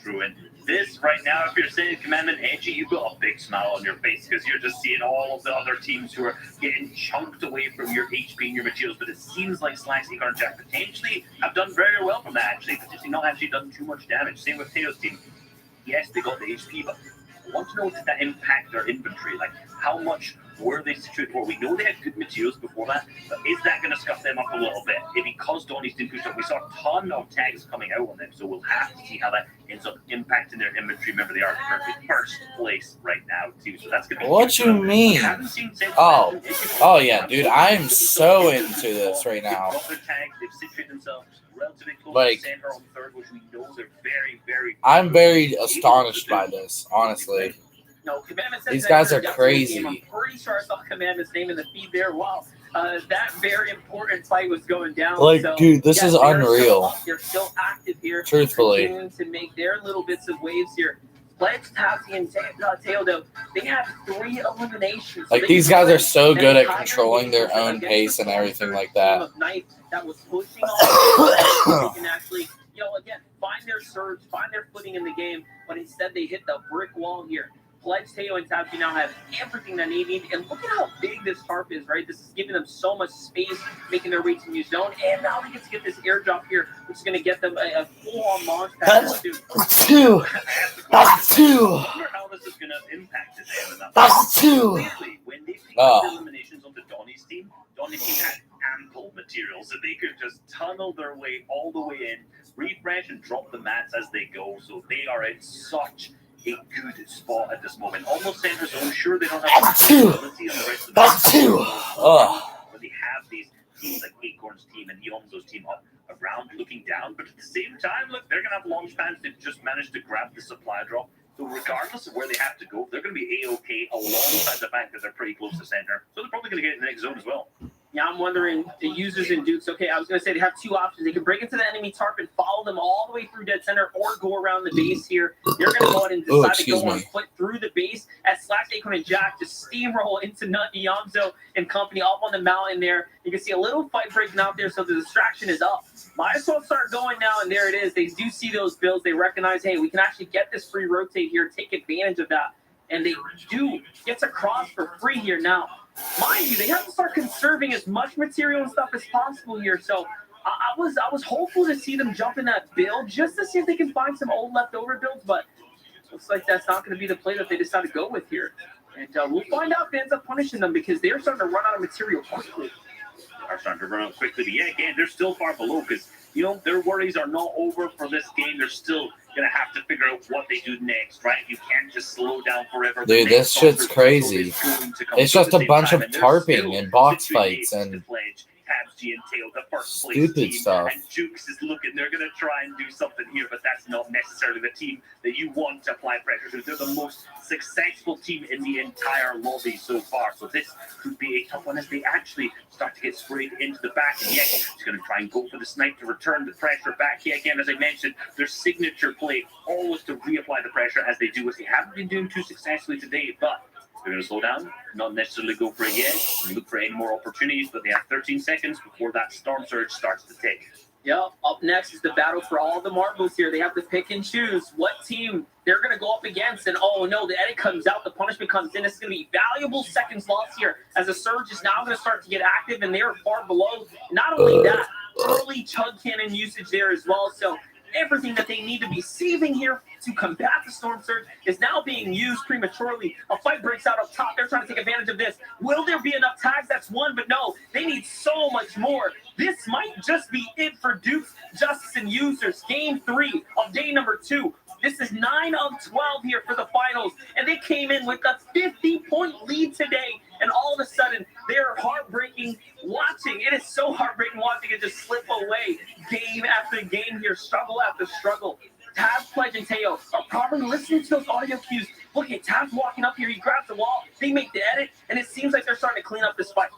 True, and this right now, if you're saying Commandment Edgy, you've got a big smile on your face because you're just seeing all of the other teams who are getting chunked away from your HP and your materials. But it seems like Slacks, Acorn, and Jack potentially have done very well from that, actually. Potentially not actually done too much damage. Same with Teo's team. Yes, they got the HP, but I want to know, did that impact their inventory? Like, how much were they situated for? We know they had good materials before that, but is that going to scuff them up a little bit? And because Donnie's team pushed up, we saw a ton of tags coming out on them, so we'll have to see how that ends up impacting their inventory. Remember, they are currently first place right now, too, so that's going to be... What you mean? Oh yeah, dude, I'm so into this right now. They've situated themselves relatively close Like, to the center on third, which we know they're very, very... I'm very astonished by this, honestly. No, Commandment says These that guys they're are just crazy. in the game. I'm pretty sure I saw Commandment's name in the feed there. Wow. That very important fight was going down. Like, so, dude, this is they're unreal. Still up. They're still active here. Truthfully. Continuing to make their little bits of waves here. Pledge, Tassie, and Taildo, they have 3 eliminations. Like, these guys are so good at controlling their own pace and everything like that. That was pushing all they can actually, again, find their surge, find their footing in the game, but instead they hit the brick wall here. Pledge, Teo, and Tabsy now have everything that they need, and look at how big this tarp is, right? This is giving them so much space, making their way to new zone, and now they get to get this airdrop here, which is going to get them a full-on launch pad. That's two. That's two. How this is going to impact this game. That's two. When they picked up the eliminations onto Donnie's team had ample material, so they could just tunnel their way all the way in, refresh, and drop the mats as they go. So they are in such a good spot at this moment. Almost center zone. Sure, they don't have the ability on the rest of the but they have these teams like Acorn's team and Yomzo's team up around looking down. But at the same time, look, they're going to have launch pads. They've just managed to grab the supply drop. So regardless of where they have to go, they're going to be A-OK alongside the fact that they're pretty close to center. So they're probably going to get in the next zone as well. Yeah, I'm wondering, the users in Dukes, okay, I was going to say they have 2 options. They can break into the enemy tarp and follow them all the way through dead center or go around the base here. They're going to go ahead and decide to go on foot through the base as Slacks, Acorn, and Jack just steamroll into Nut, Yamzo, and company up on the mountain there. You can see a little fight breaking out there, so the distraction is up. Might as well start going now, and there it is. They do see those builds. They recognize, hey, we can actually get this free rotate here, take advantage of that. And they do get to cross for free here now. Mind you, they have to start conserving as much material and stuff as possible here. So I was hopeful to see them jump in that build just to see if they can find some old leftover builds, but looks like that's not going to be the play that they decide to go with here. And we'll find out if they ends up punishing them because they're starting to run out of material quickly. Are starting to run out quickly, but yeah, again, they're still far below because their worries are not over for this game. They're still gonna have to figure out what they do next, right? You can't just slow down forever. Dude, this shit's crazy. It's just a bunch of tarping and box fights and Edgy and Tail, the first place Stupid team. stuff. And Jukes is looking. They're going to try and do something here, but that's not necessarily the team that you want to apply pressure to. They're the most successful team in the entire lobby so far. So this could be a tough one as they actually start to get sprayed into the back. And yet, he's going to try and go for the snipe to return the pressure back. Here again, as I mentioned, their signature play always to reapply the pressure as they do, which they haven't been doing too successfully today. But they're going to slow down, not necessarily go for it yet, and look for any more opportunities. But they have 13 seconds before that storm surge starts to tick. Yep. Up next is the battle for all the marbles here. They have to pick and choose what team they're going to go up against. And oh no, the edit comes out, the punishment comes in. It's going to be valuable seconds lost here as the surge is now going to start to get active, and they are far below. Not only that, early chug cannon usage there as well. So everything that they need to be saving here to combat the storm surge is now being used prematurely. A fight breaks out up top. They're trying to take advantage of this. Will there be enough tags? That's one, but no, they need so much more. This might just be it for Dukes, Justice, and Users. Game 3 of day number 2. This is 9 of 12 here for the finals, and they came in with a 50-point lead today, and all of a sudden, they're heartbreaking watching. It is so heartbreaking watching it just slip away game after game here, struggle after struggle. Taz, Pledge, and Teo are probably listening to those audio cues. Look at Taz walking up here. He grabs the wall. They make the edit, and it seems like they're starting to clean up this fight.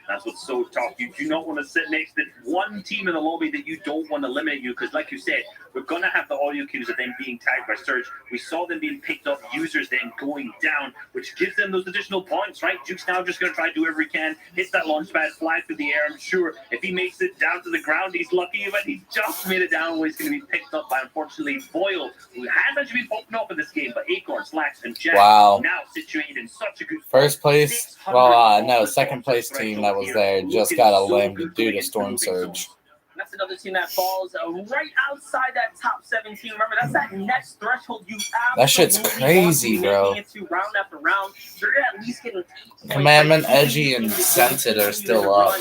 That's what's so tough. You do not want to sit next to one team in the lobby that you don't want to limit you, because like you said, we're going to have the audio cues of them being tagged by Surge. We saw them being picked up, Users then going down, which gives them those additional points, right? Duke's now just going to try to do whatever he can, hit that launch pad, fly through the air. I'm sure if he makes it down to the ground, he's lucky, but he just made it down where he's going to be picked up by, unfortunately, Boyle, who has actually been popping up in this game, but Acorn, Slacks, and Jack now situated in such a good spot. First place, well, no, second place team that was there just got a limb due to storm surge. That's another team that falls right outside that top 17. Remember, that's that next threshold you That shit's crazy, bro. Into round after round. They're at least getting Commandment, Edgy, and Scented are still up.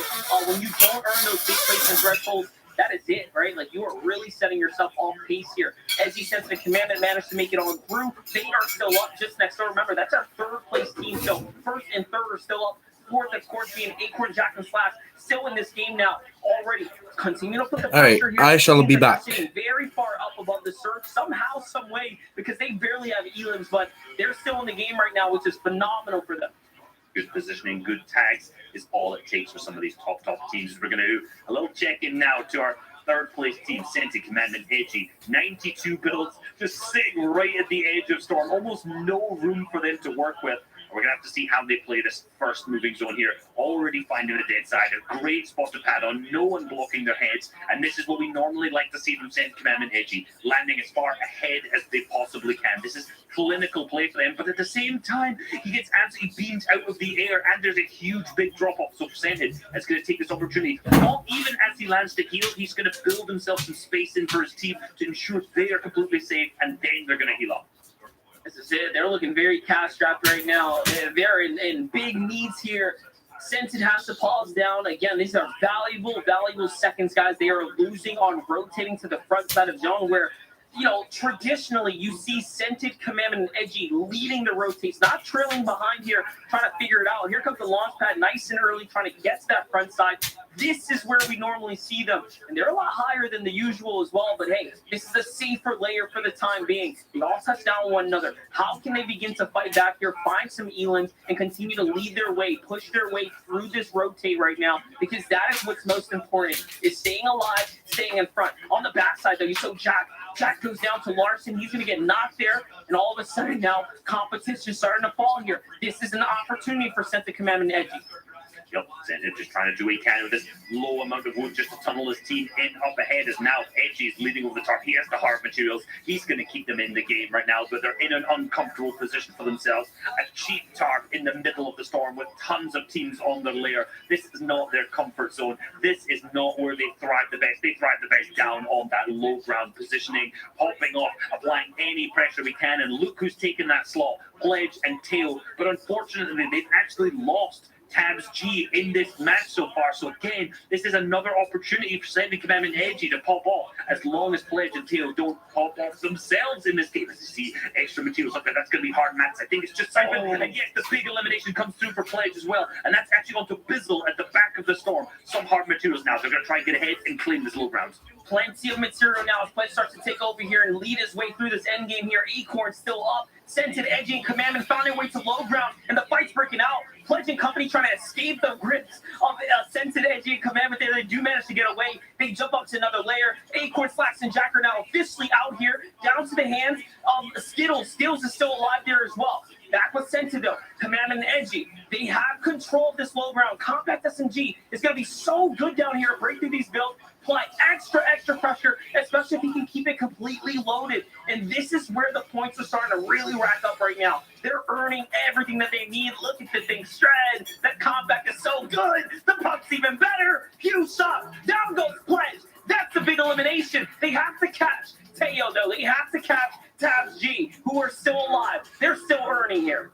When you don't earn those big placement thresholds, that is it, right? Like, you are really setting yourself off pace here. Edgy, Scented, and Commandment managed to make it on through. They are still up just next door. Remember, that's our third place team. So first and third are still up. Fourth, of course, being Acorn, Jack, and Slash, still in this game now already. Continue to put the pressure here. I shall be back. Sitting very far up above the surge somehow, some way, because they barely have elims, but they're still in the game right now, which is phenomenal for them. Good positioning, good tags is all it takes for some of these top teams. We're going to do a little check-in now to our third place team, Senti, Commandment, Edgy. 92 builds, just sitting right at the edge of Storm. Almost no room for them to work with. We're going to have to see how they play this first moving zone here. Already finding a dead side. A great spot to pad on. No one blocking their heads. And this is what we normally like to see from Sent, Commandment, Edgy. Landing as far ahead as they possibly can. This is clinical play for them. But at the same time, he gets absolutely beamed out of the air. And there's a huge big drop-off. So Scented is going to take this opportunity. Not even as he lands to heal, he's going to build himself some space in for his team to ensure they are completely safe. And then they're going to heal up. This is it. They're looking very cash-strapped right now. They're in big needs here. Scented has to pause down. Again, these are valuable seconds, guys. They are losing on rotating to the front side of zone where, you know, traditionally you see Scented, Commandment, and Edgy leading the rotates, not trailing behind here, trying to figure it out. Here comes the launch pad nice and early, trying to get to that front side. This is where we normally see them, and they're a lot higher than the usual as well, but hey, this is a safer layer for the time being. They all touch down on one another. How can they begin to fight back here, find some elims, and continue to lead their way, push their way through this rotate right now, because that is what's most important, is staying alive, staying in front. On the backside, though, you saw Jack goes down to Larson. He's going to get knocked there, and all of a sudden now, competition starting to fall here. This is an opportunity for Scented, Commandment, and Edgy. Yep, Scented just trying to do what he can with this low amount of wood just to tunnel his team in up ahead as now Edgy is leading over the top. He has the hard materials. He's going to keep them in the game right now, but they're in an uncomfortable position for themselves. A cheap tarp in the middle of the storm with tons of teams on their layer. This is not their comfort zone. This is not where they thrive the best. They thrive the best down on that low ground positioning, popping off, applying any pressure we can, and look who's taken that slot. Pledge and Tail, but unfortunately they've actually lost Tabs G in this match so far. So again, this is another opportunity for Sending Commandment Edgy to pop off, as long as Pledge and Tail don't pop off themselves in this game. As you see, extra materials up there. That's going to be hard mats. I think it's just Siphon. And yes, the big elimination comes through for Pledge as well. And that's actually going to Bizzle at the back of the storm. Some hard materials now. They're going to try and get ahead and claim this low ground. Plenty of material now as Pledge starts to take over here and lead his way through this end game here. Acorn still up. Scented, Edgy, and Commandment found their way to low ground, and the fight's breaking out. Pledge and company trying to escape the grips of Scented, Edgy, and Commandment. They do manage to get away. They jump up to another layer. Acorn, Slacks, and Jack are now officially out here, down to the hands of Skittles. Skittles is still alive there as well. Back with Scented, though. Commandment and Edgy. They have control of this low ground. Compact SMG is going to be so good down here to break through these builds. Apply extra pressure, especially if he can keep it completely loaded. And this is where the points are starting to really rack up right now. They're earning everything that they need. Look at the thing shred. That Compact is so good. The pump's even better. Huge shot. Down goes Pledge. That's a big elimination. They have to catch Teo, though. They have to catch Tabs G, who are still alive. They're still earning here.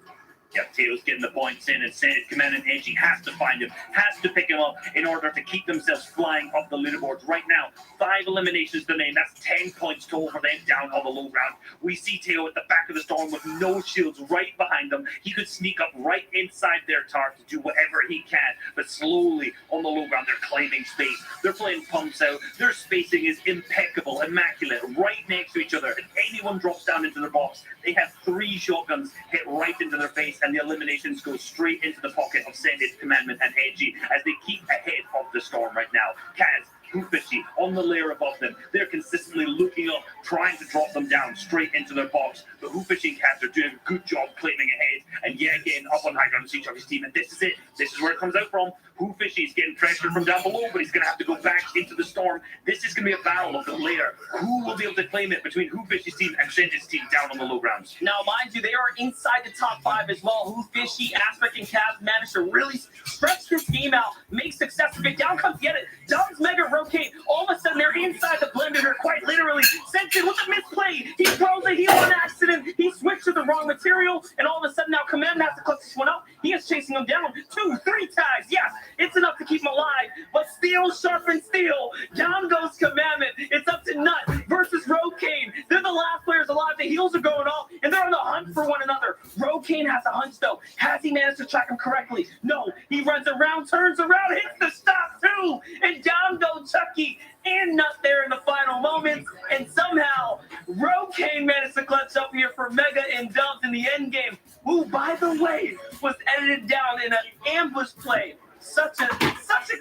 Yep, Teo's getting the points in, and Sended Commandment Edgy has to find him, has to pick him up in order to keep themselves flying up the leaderboards. Right now, 5 eliminations to name. That's 10 points total for them down on the low ground. We see Teo at the back of the storm with no shields right behind him. He could sneak up right inside their target to do whatever he can, but slowly on the low ground, they're claiming space. They're playing pumps out. Their spacing is impeccable, immaculate, right next to each other. If anyone drops down into their box, they have 3 shotguns hit right into their face, and the eliminations go straight into the pocket of Sended Commandment and Edgy as they keep ahead of the storm right now. Kaz, Hoofishy on the layer above them. They're consistently looking up, trying to drop them down straight into their box. But Hoofishy and Kaz are doing a good job claiming ahead. And yet again, up on high ground to each other's team. And this is it. This is where it comes out from. Hoofishy is getting pressured from down below, but he's going to have to go back into the storm. This is going to be a battle of the layer. Who will be able to claim it between Hoofishy's team and Sended's team down on the low grounds? Now, mind you, they are inside the top 5 as well. Hoofishy, Aspect, and Kaz managed to really stretch this game out, make success of it. Down comes Get It. Down's Mega Rotate. All of a sudden, they're inside the blender, quite literally. Scented with a misplay. He throws a heal on accident. He switched to the wrong material, and all of a sudden now Commandment has to clutch this one up. He is chasing him down. 2, 3 tags. Yes, it's enough to keep him alive, but steel sharpens steel. Down goes Commandment. It's up to Nut versus Rocane. They're the last players alive. The heals are going off, and they're on the hunt for one another. Rocane has a hunch, though. Has he managed to track him correctly? No. He runs around, turns around, hits the stop, too, and down goes Chucky and Nut there in the final moments, and somehow Rocane managed to clutch up here for Mega and Dubs in the end game, who, by the way, was edited down in an ambush play. Such a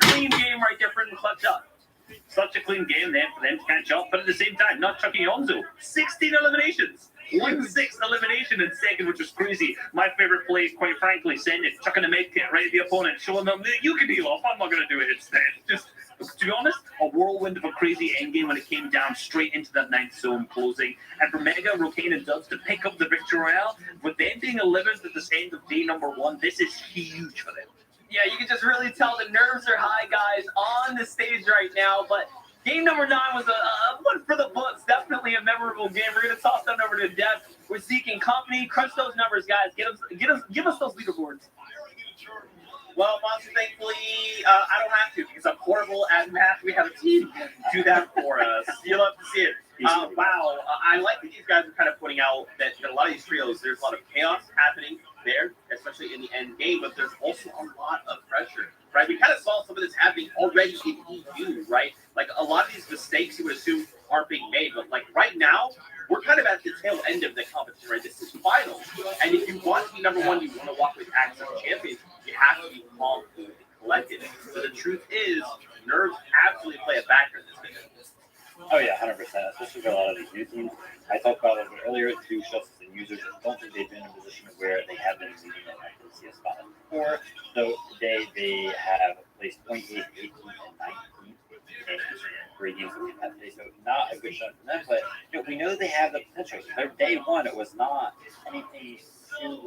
clean game right there for him to clutch up. Such a clean game then for them to catch up, but at the same time, not Chucky Onzo. 16 eliminations. 1-6 elimination in second, which was crazy. My favorite play, quite frankly, Sended chucking a med kit right at the opponent, showing them that you can heal off. I'm not going to do it instead. Just, to be honest, a whirlwind of a crazy endgame when it came down straight into that 9th zone closing. And for Mega, Rocane, and Dubs to pick up the victory royale, with them being 11th at the end of day number 1, this is huge for them. Yeah, you can just really tell the nerves are high, guys, on the stage right now. But game number 9 was a one for the books. Definitely a memorable game. We're going to toss that over to Deb. We're seeking company. Crunch those numbers, guys. Give us those leaderboards. Well, Monster, thankfully, I don't have to because I'm horrible at math. We have a team do that for us. You'll love to see it. Wow. I like that these guys are kind of pointing out that a lot of these trios, there's a lot of chaos happening there, especially in the end game, but there's also a lot of pressure, right? We kind of saw some of this happening already in EU, right? Like a lot of these mistakes you would assume aren't being made, but like right now, we're kind of at the tail end of the competition, right? This is finals. And if you want to be number 1, you want to walk with access champions, you have to be calm and collected. So the truth is, nerves absolutely play a factor in this game. Oh yeah, 100%. Especially for a lot of these new teams. I talked about it earlier. 2 shots and users. I don't think they've been in a position where they have been leading an FNCS spot before. So today they have placed 0.8, 18, and 19 in 3 games that we've had today. So not a good shot for them, but we know they have the potential. So their day 1, it was not anything too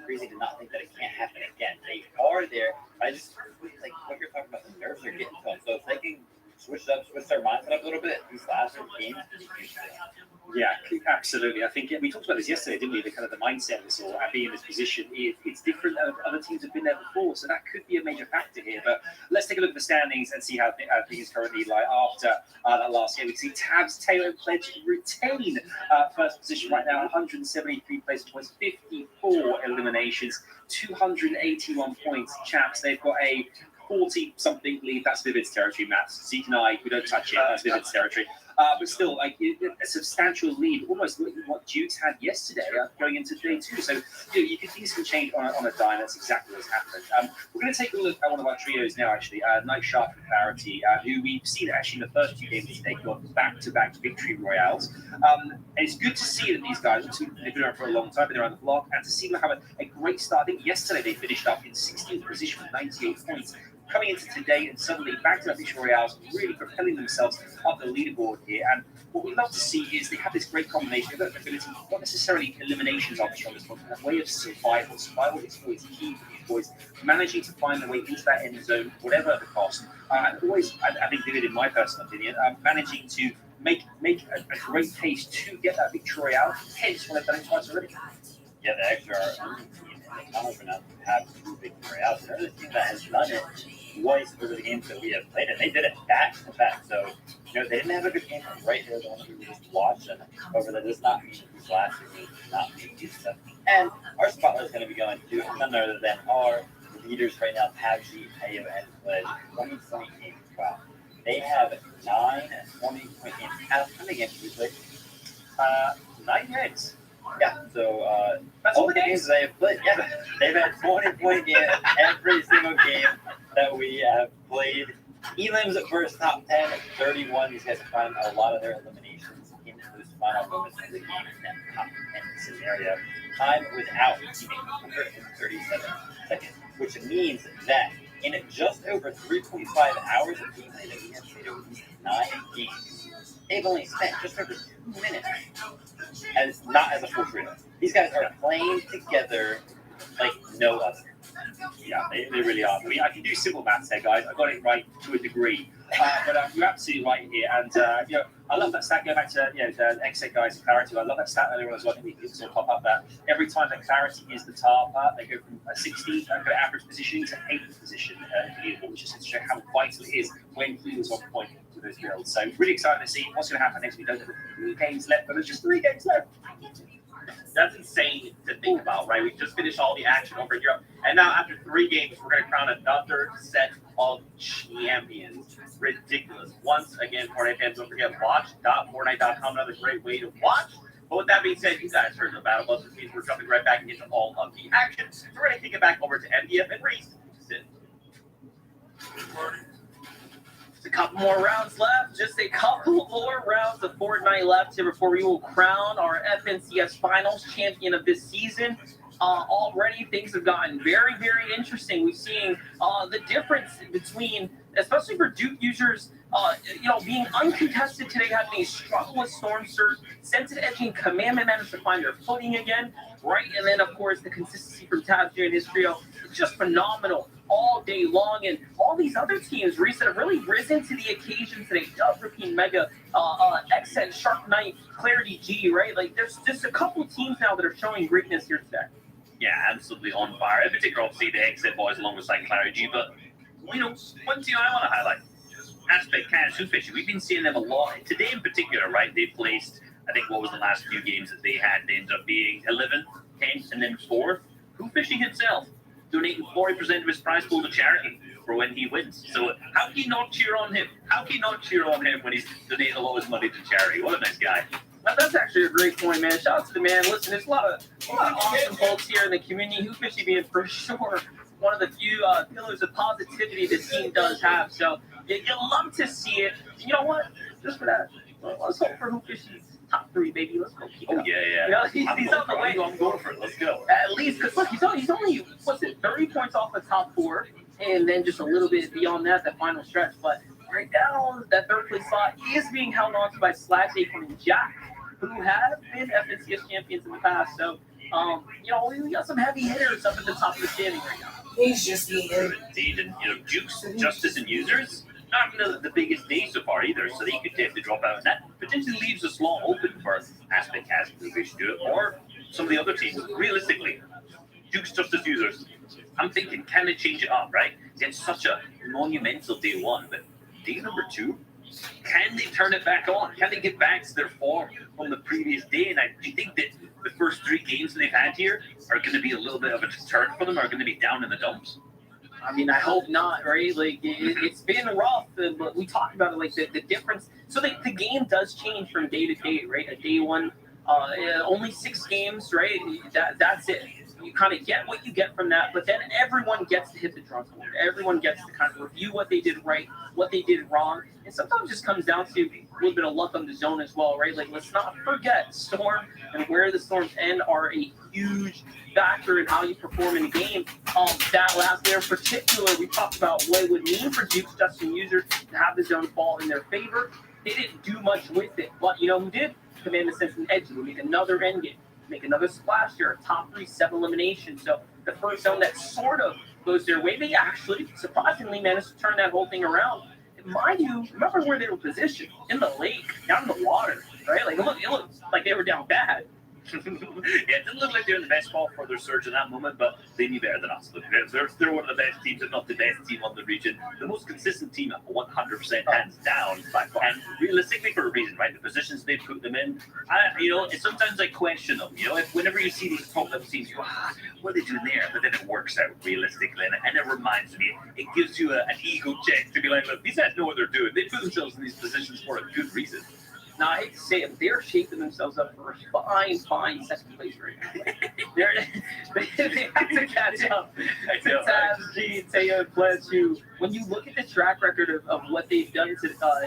crazy to not think that it can't happen again. They are there. I just like what you're talking about. The nerves are getting to them. So if they can switched their mindset up a little bit. These last games. Yeah, absolutely. I think we talked about this yesterday, didn't we? The kind of the mindset of this all, being in this position, it's different. Other teams have been there before, so that could be a major factor here. But let's take a look at the standings and see how things currently lie after that last game. We can see Tabs, Taylor, and Pledge retain first position right now, 173 place points, 54 eliminations, 281 points. Chaps, they've got a 40-something lead. That's Vivid's territory, Matt. Zeke and I, we don't touch it. That's Vivid's territory. But still, like a substantial lead, almost what Dukes had yesterday going into day 2. So you can things can change on a dime. That's exactly what's happened. We're going to take a look at one of our trios now, actually. Night Shark and Clarity, who we've seen actually in the first 2 games take on back-to-back victory royales. And it's good to see that these guys, they've been around for a long time, been around the block, and to see them have a great start. I think yesterday they finished up in 16th position with 98 points. Coming into today and suddenly back to the victory royales, really propelling themselves up the leaderboard here. And what we love to see is they have this great combination of ability, not necessarily eliminations are the strongest one, but a way of survival. Survival is always key for these boys, managing to find their way into that end zone, whatever the cost. And always, I think, David, in my personal opinion, managing to make a great case to get that victory royale. Hence, when they've done it twice already. Yeah, the extra team and the Conference have 2 victory royales. They're the team that has done it twice over the games that we have played, and they did it back to back. So, they didn't have a good game right here, the one that we were just watching. However, that does not mean these last 2 games do not mean these stuff. And our spotlight is going to be going to none other than our leaders right now, PABG, Payo, and Pledge. 20 games. Wow. They have 9 20-point games. How many games did we play? 9 games. Yeah, so that's all the games they have played. Yeah, they've had 20-point games every single game that we have played. Elims versus top 10, 31. These guys have found a lot of their eliminations in those final moments of the game in that top 10 scenario. Time without teaming 137 seconds, which means that in just over 3.5 hours of gameplay that we have played over these 9 games, they've only spent just over 2 minutes not as a full trio. These guys are playing together like no other. Yeah, they really are. I mean, I can do simple maths here, guys. I got it right to a degree. But you're absolutely right here. And, I love that stat. Going back to, the exit guys, Clarity. I love that stat earlier as well. I think we can pop up that every time that Clarity is the top, they go from 16th average positioning to 8th position in the leaderboard, which is to show how vital it is when he was on point with those builds. So really excited to see what's going to happen next week. There's 3 games left, but there's just 3 games left. That's insane to think about, right? We just finished all the action over in Europe, and now after 3 games, we're going to crown another set of champions. Ridiculous. Once again, Fortnite fans, don't forget, watch.fortnite.com, another great way to watch. But with that being said, you guys heard the battle bus, which means we're jumping right back into all of the action. So we're going to kick it back over to MDF and Reese. Just a couple more rounds left. Just a couple more rounds of Fortnite left here before we will crown our FNCS Finals champion of this season. Already things have gotten very, very interesting. We've seen the difference between, especially for Duke users, being uncontested today, having a struggle with Storm Surge, Sensitive Edging, Commandment managed to find their footing again, right? And then, of course, the consistency from Tabs here in his trio, just phenomenal all day long. And all these other teams, Reese, have really risen to the occasion today. Repeat Mega, Xen, Shark Knight, Clarity G, right? Like, there's just a couple teams now that are showing greatness here today. Yeah, absolutely on fire. In particular, obviously, the Exit boys alongside Clarity G. But, one team I want to highlight, Aspect Cash Fishing. We've been seeing them a lot. Today in particular, right, they placed, I think, what was the last few games that they had? They ended up being 11th, 10th, and then 4th. Who Fishing himself, donating 40% of his prize pool to charity for when he wins. So how can you not cheer on him? How can you not cheer on him when he's donating all his money to charity? What a nice guy. That's actually a great point, man. Shout out to the man. Listen, there's a lot of awesome folks here in the community. Who Fishy being for sure one of the few pillars of positivity the team does have. So you'll love to see it. You know what? Just for that, let's hope for Who Fishy's top 3, baby. Let's go. Yeah. He's on the way. I'm going for it. Let's go. At least, because look, he's only 30 points off the top 4, and then just a little bit beyond that, the final stretch. But right now, that 3rd place spot is being held on to by Slash, Acorn, and Jack, who have been FNCS champions in the past. So, we got some heavy hitters up at the top of the standing right now. He's just eating. Indeed, and Duke's Justice and Users, not having the biggest day so far either, so they could definitely drop out. And that potentially leaves a slot open for Aspect Cast if they should do it, or some of the other teams. Realistically, Duke's Justice users, I'm thinking, can they change it up, right? It's such a monumental day one, but day number two, can they turn it back on? Can they get back to their form from the previous day? And do you think that the first 3 games that they've had here are going to be a little bit of a deterrent for them, are going to be down in the dumps? I mean, I hope not, right? Like, it's been rough, but we talked about it, like, the difference. So the game does change from day to day, right? A day one, only 6 games, right? That's it. You kind of get what you get from that, but then everyone gets to hit the drum board. Everyone gets to kind of review what they did right, what they did wrong, and sometimes it just comes down to a little bit of luck on the zone as well, right? Like, let's not forget Storm and where the Storms end are a huge factor in how you perform in the game. That last layer in particular, we talked about what it would mean for Duke's Justin users to have the zone fall in their favor. They didn't do much with it, but you know who did? Command the Sense and Edge would make another end game. Make another splash here, top 3, 7 elimination. So the first zone that sort of goes their way, they actually surprisingly managed to turn that whole thing around. And mind you, remember where they were positioned? In the lake, down in the water, right? Like it looked like they were down bad. Yeah, it didn't look like they were in the best spot for their surge in that moment, but they knew better than us. Look, they're one of the best teams, if not the best team on the region. The most consistent team, 100% hands down. And realistically, for a reason, right? The positions they put them in, sometimes I question them. You know, whenever you see these top level teams, you go, what are they doing there? But then it works out realistically, and it reminds me, it gives you an ego check to be like, look, these guys know what they're doing. They put themselves in these positions for a good reason. Now, I hate to say it, they're shaping themselves up for a fine second place right now. They have to catch up to Tabs, G, Teo, and Pledge, who, when you look at the track record of what they've done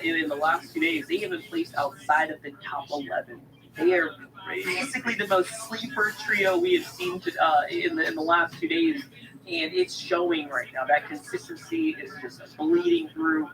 in the last 2 days, they haven't placed outside of the top 11. They are basically the most sleeper trio we have seen in the last 2 days, and it's showing right now. That consistency is just bleeding through.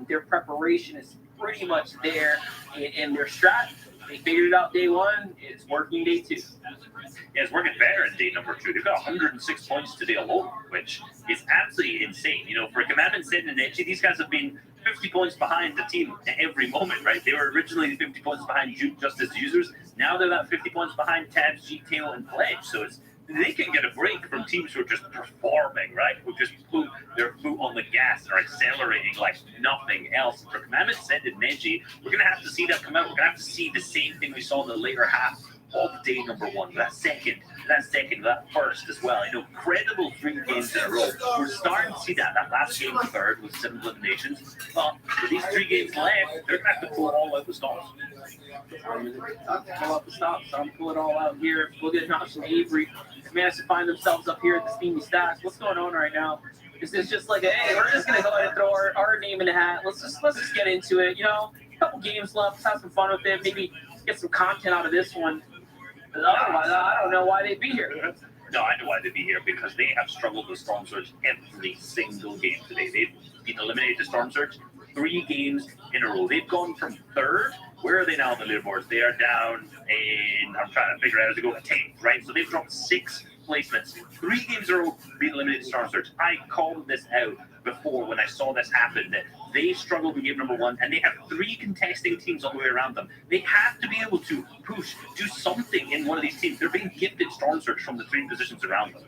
Their preparation is pretty much there, and their strat, they figured it out day one. It's working day 2. Yeah, it's working better in day number 2. They've got 106 points today alone, which is absolutely insane. You know, for Commandment, Sin, and Edgy, these guys have been 50 points behind the team every moment, right? They were originally 50 points behind Justice users. Now they're about 50 points behind Tabs, G, Tail, and Pledge. So they can get a break from teams who are just performing, right? Who just put their foot on the gas and are accelerating like nothing else. For Commandment, Send, and Neji, we're going to have to see that come out. We're going to have to see the same thing we saw in the later half of day number 1. That second, that first as well. Incredible 3 games in a row. We're starting to see that. That last game, third, with 7 eliminations. But for these 3 games left, they're going to have to pull all out the stops. Pull up the stops. I'm pulling it all out here. Look at Josh and Avery. Managed to find themselves up here at the Steamy Stacks. What's going on right now? This is just like, hey, we're just gonna go ahead and throw our name in the hat. Let's just get into it. You know, a couple games left. Let's have some fun with it. Maybe get some content out of this one. But otherwise, I don't know why they'd be here. No, I know why they'd be here, because they have struggled with Storm Surge every single game today. They've been eliminated to Storm Surge 3 games in a row. They've gone from 3rd. Where are they now on the leaderboards? They are down in, I'm trying to figure out as they go, 10th, right? So they've dropped 6 placements. 3 games in a row being eliminated to Storm Surge. I called this out before when I saw this happen, that they struggled in game number 1, and they have 3 contesting teams all the way around them. They have to be able to push, do something in one of these teams. They're being gifted Storm Surge from the 3 positions around them.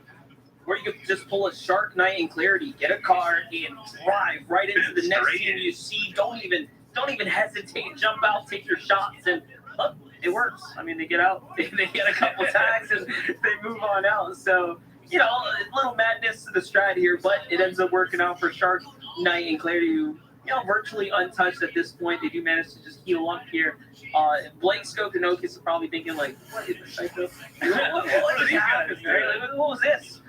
Or you could just pull a Shark Knight and Clarity, get a car, and drive right into the next team you see. Don't even hesitate. Jump out, take your shots, and look, it works. I mean, they get out, they get a couple tags, and they move on out. So, you know, a little madness to the strat here, but it ends up working out for Shark Knight and Clarity, who, you know, virtually untouched at this point. They do manage to just heal up here. Blake Skokonokis is probably thinking, like, what is this? What was this?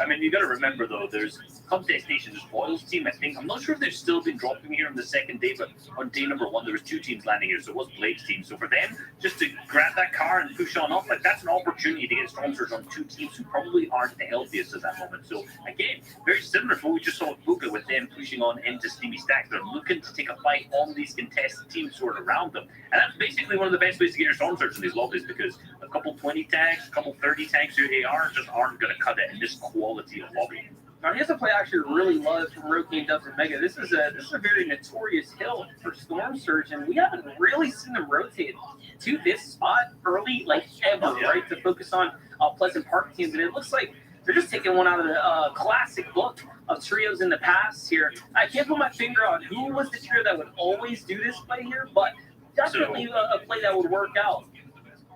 I mean, you got to remember, though, there's Contest Nation's Royals team, I think. I'm not sure if they've still been dropping here on the second day, but on day number 1, there was 2 teams landing here, so it was Blake's team. So for them, just to grab that car and push on up, like, that's an opportunity to get Storm Surge on 2 teams who probably aren't the healthiest at that moment. So, again, very similar to what we just saw with Buka, with them pushing on into Steamy Stacks. They're looking to take a fight on these contested teams who are around them. And that's basically one of the best ways to get your Storm Surge in these lobbies, because a couple 20 tags, a couple 30 tags through AR just aren't going to cut it in this quality of lobby. Now here's a play I actually really love from Roki and Dubs and Mega. This is a very notorious hill for Storm Surge, and we haven't really seen them rotate to this spot early, like ever, right? To focus on Pleasant Park teams, and it looks like they're just taking one out of the classic book of trios in the past here. I can't put my finger on who was the trio that would always do this play here, but definitely a play that would work out.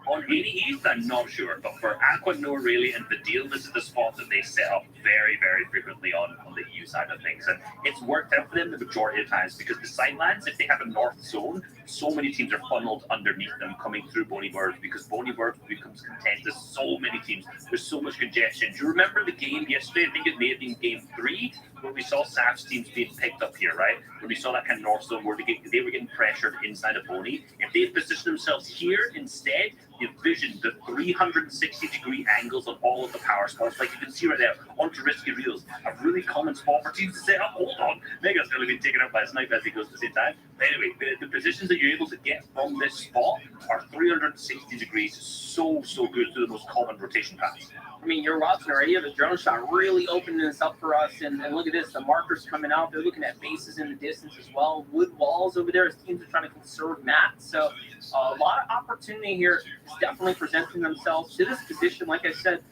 On 80 East, I'm not sure, but for Aqua, no, really, and the deal, this is the spot that they set up very, very frequently on the EU side of things, and it's worked out for them the majority of times because the sidelines, if they have a north zone, so many teams are funneled underneath them coming through Boney Bird because Boney Bird becomes contested. So many teams, there's so much congestion. Do you remember the game yesterday? I think it may have been game 3 where we saw Saf's teams being picked up here, right? Where we saw that kind of north zone where they were getting pressured inside of Boney. If they position themselves here instead, you envision the 360-degree angles on all of the power spots, like you can see right there, onto risky reels. A really common spot for teams to say, oh, hold on, Mega's going to be taken out by a sniper as he goes to the same time. But anyway, the positions that you're able to get from this spot are 360 degrees, so good through the most common rotation paths. I mean, you're watching already. The drone shot really opening this up for us. And look at this. The markers coming out. They're looking at bases in the distance as well. Wood walls over there as teams are trying to conserve mats. So a lot of opportunity here is definitely presenting themselves to this position. Like I said,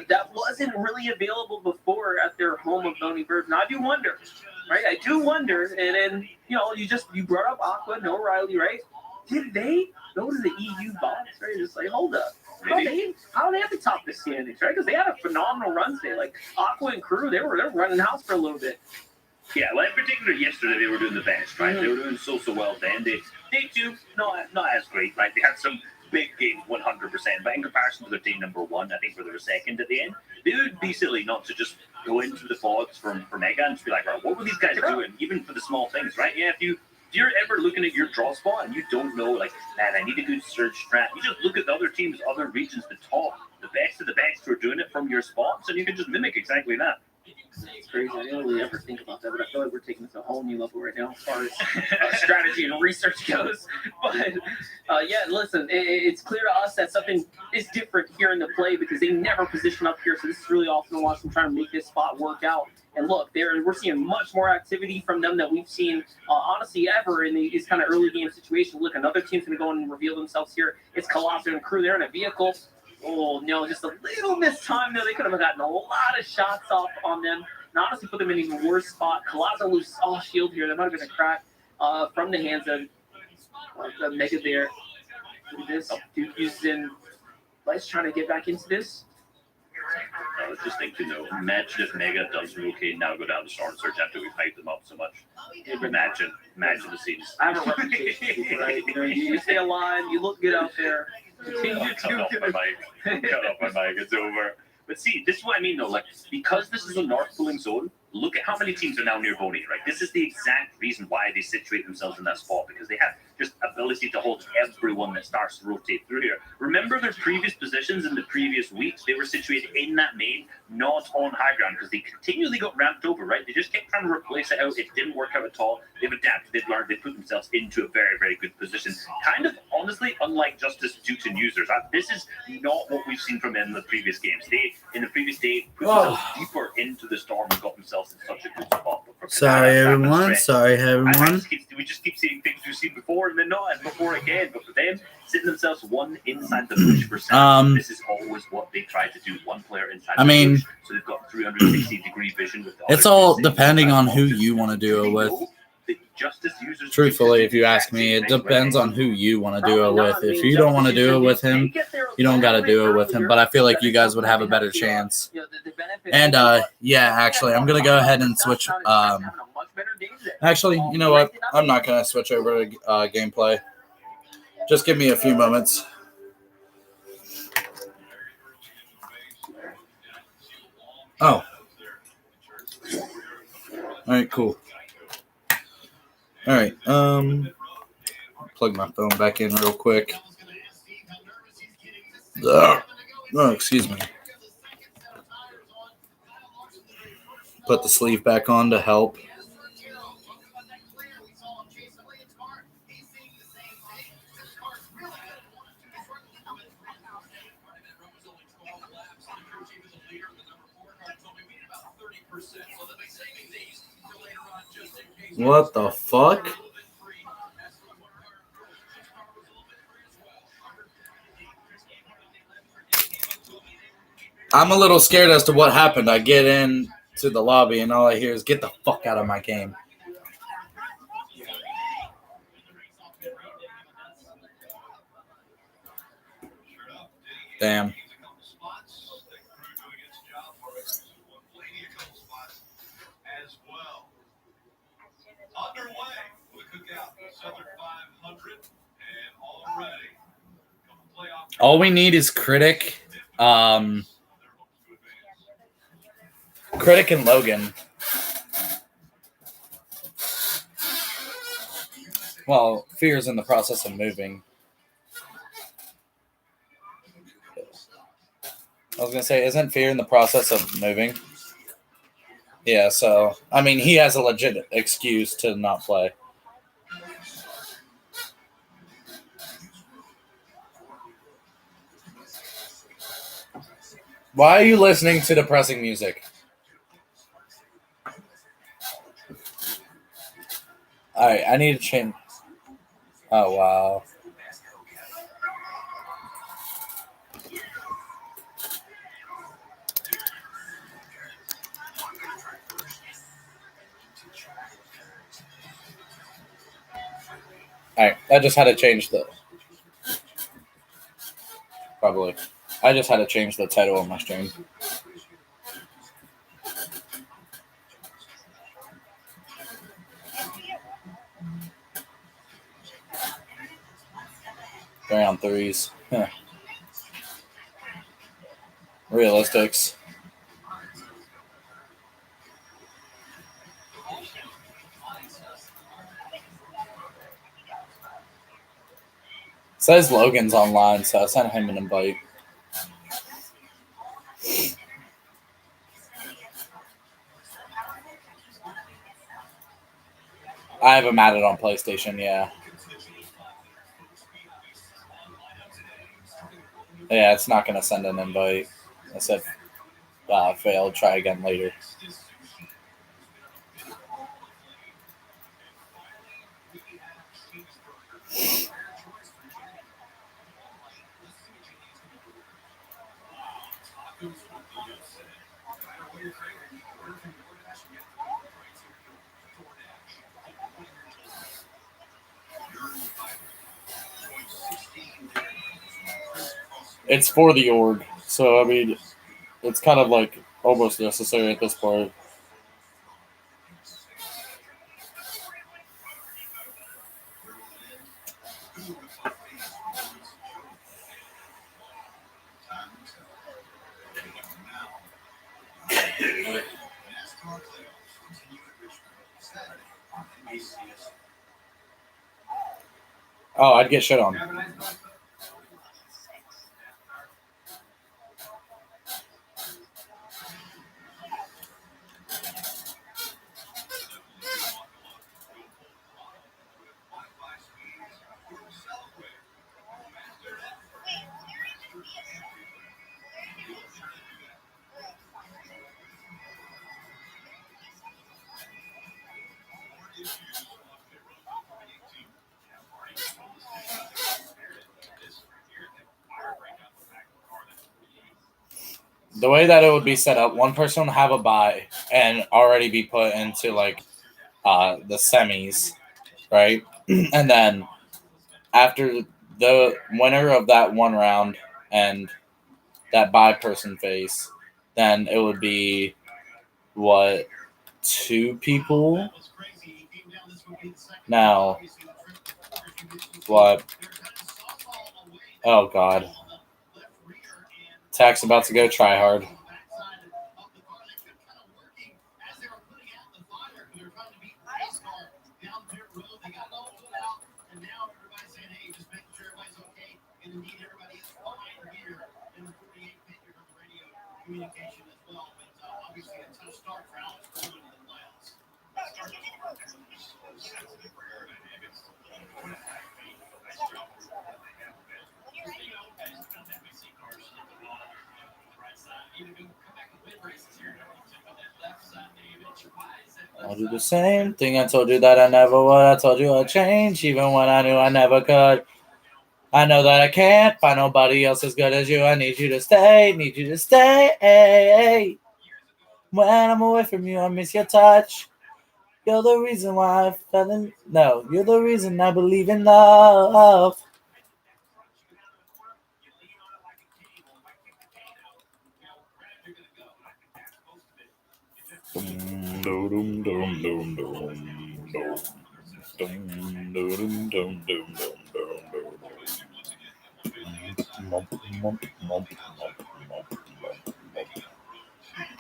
that wasn't really available before at their home of Boney Bird. And I do wonder, right? I do wonder. And then, you brought up Aqua and O'Reilly, right? Did they go to the EU box, right? Just like, hold up. How are they at the top of the standings, right? Because they had a phenomenal run today. Like Aqua and Crew, they're running the house for a little bit. Yeah, well, in particular, yesterday they were doing the best, right? They were doing so well then. They too, not as great, right? They had some big games, 100%, but in comparison to their team number 1, I think where they were second at the end, they would be silly not to just go into the box for Mega and just be like, right, what were these guys doing, even for the small things, right? Yeah, if you're ever looking at your draw spot and you don't know, like, man, I need a good surge strat, you just look at the other teams, other regions, the top, the best of the best who are doing it from your spots, and you can just mimic exactly that. It's crazy. I didn't really ever think about that, but I feel like we're taking this to a whole new level right now as far as strategy and research goes. But yeah, listen, it's clear to us that something is different here in the play because they never position up here. So this is really awesome to watch them trying to make this spot work out. And look, we're seeing much more activity from them than we've seen, honestly, ever in these kind of early game situations. Look, another team's going to go and reveal themselves here. It's Colossal and Crew. They're in a vehicle. Oh, no, just a little missed time there. They could have gotten a lot of shots off on them and honestly put them in an even worse spot. Colossal loses all shield here. That might have been a crack from the hands of the Mega there. Look at this. Duke using Lights trying to get back into this. I was just thinking, though, imagine if Mega does okay now go down to Storm Surge after we've hyped them up so much. Imagine the scenes. I have a reputation, right? You stay alive, you look good out there. Cut off my mic, it's over. But see, this is what I mean, though. Like, because this is a north pulling zone, look at how many teams are now near Boney, right? This is the exact reason why they situate themselves in that spot, because they have just ability to hold everyone that starts to rotate through here. Remember their previous positions in the previous weeks? They were situated in that main, not on high ground, because they continually got ramped over, right? They just kept trying to replace it out. It didn't work out at all. They've adapted, they've learned, they put themselves into a very, very good position. Kind of, honestly, unlike Justice Dukes and Users. This is not what we've seen from them in the previous games. They, in the previous day, put themselves deeper into the storm and got themselves in such a good spot. Sorry, everyone. We just keep seeing things we've seen before and then not, and before again. But for them, sitting themselves one inside the bush for seconds, this is always what they try to do. One player inside the bush, so they've got 360-degree vision. With the it's all depending on who you want to do it with. Truthfully, if you ask me, it depends on who you want to do it with. If you don't want to do it with him, you don't got to do it with him. But I feel like you guys would have a better chance. And yeah, actually, I'm gonna go ahead and switch. Actually, you know what? I'm not gonna switch over to gameplay. Just give me a few moments. Oh. All right, cool. All right, plug my phone back in real quick. Ugh. Oh, excuse me. Put the sleeve back on to help. What the fuck? I'm a little scared as to what happened. I get in to the lobby and all I hear is get the fuck out of my game. Damn. All we need is Critic. Critic and Logan. Well, Fear's in the process of moving. I was going to say, isn't Fear in the process of moving? Yeah, so, I mean, he has a legit excuse to not play. Why are you listening to depressing music? Alright, I need to change. Oh, wow. Alright, I just had to change the... Probably. I just had to change the title of my stream. Three on threes. Huh. Realistics. Says Logan's online, so I sent him an invite. I have him added on PlayStation, yeah. Yeah, it's not going to send an invite. I said, failed, try again later. It's for the org, so I mean, it's kind of like almost necessary at this point. Oh, I'd get shit on. The way that it would be set up, one person would have a bye and already be put into like the semis, right? And then after the winner of that one round and that bye person face, then it would be what, two people? Now, what? Oh God. Tack's about to go try hard. I'll do the same thing I told you that I never would. I told you I'd change even when I knew I never could. I know that I can't find nobody else as good as you. I need you to stay, need you to stay. When I'm away from you, I miss your touch. You're the reason why I fell in. No, you're the reason I believe in love.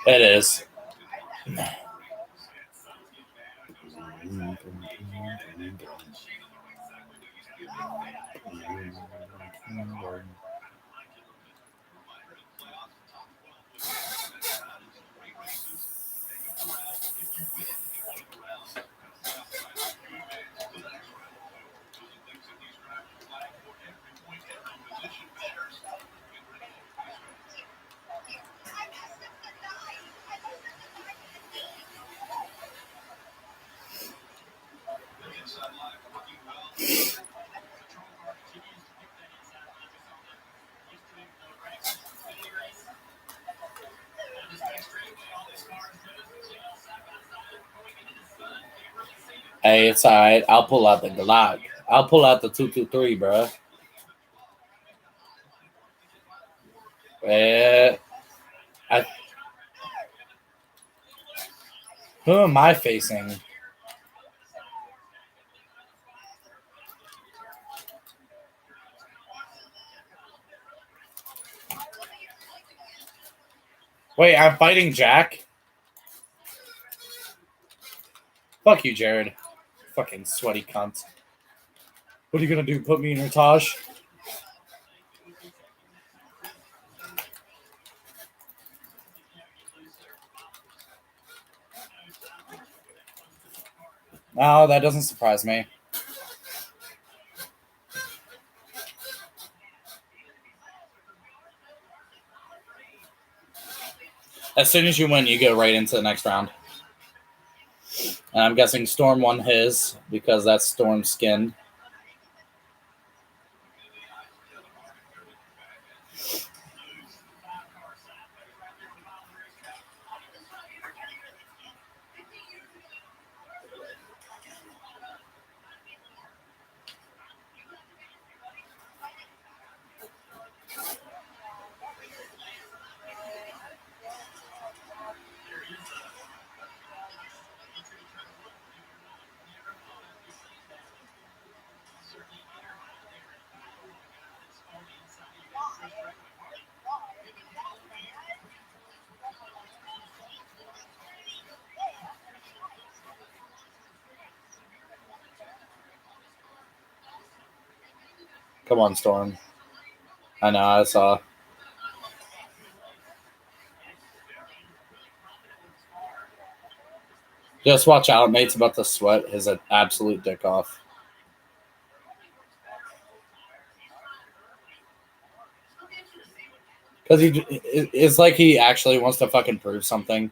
It is. Hey, it's alright. I'll pull out the Glock. I'll pull out the 223, bro. Who am I facing? Wait, I'm fighting Jack? Fuck you, Jared. Fucking sweaty cunt. What are you gonna do? Put me in your Taj? No, that doesn't surprise me. As soon as you win, you go right into the next round. And I'm guessing Storm won his because that's Storm's skin. Come on, Storm. I know, I saw. Just watch out. Mate's about to sweat his absolute dick off. Because it's like he actually wants to fucking prove something.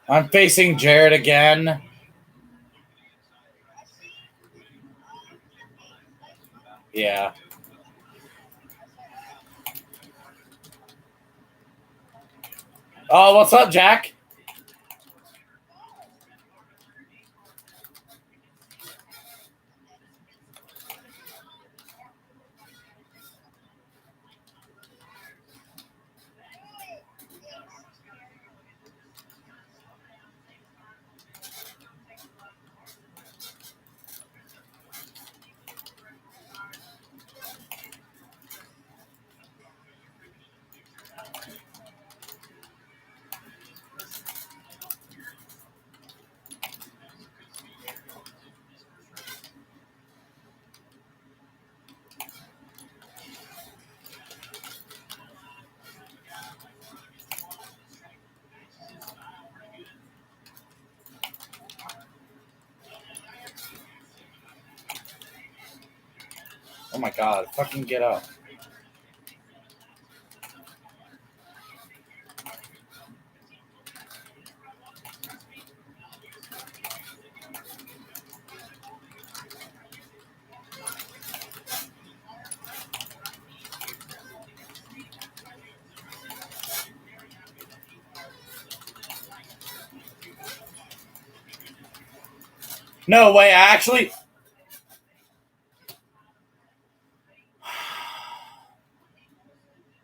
I'm facing Jared again. Yeah. Oh, what's up, Jack? Oh my god, fucking get up. No way, I actually...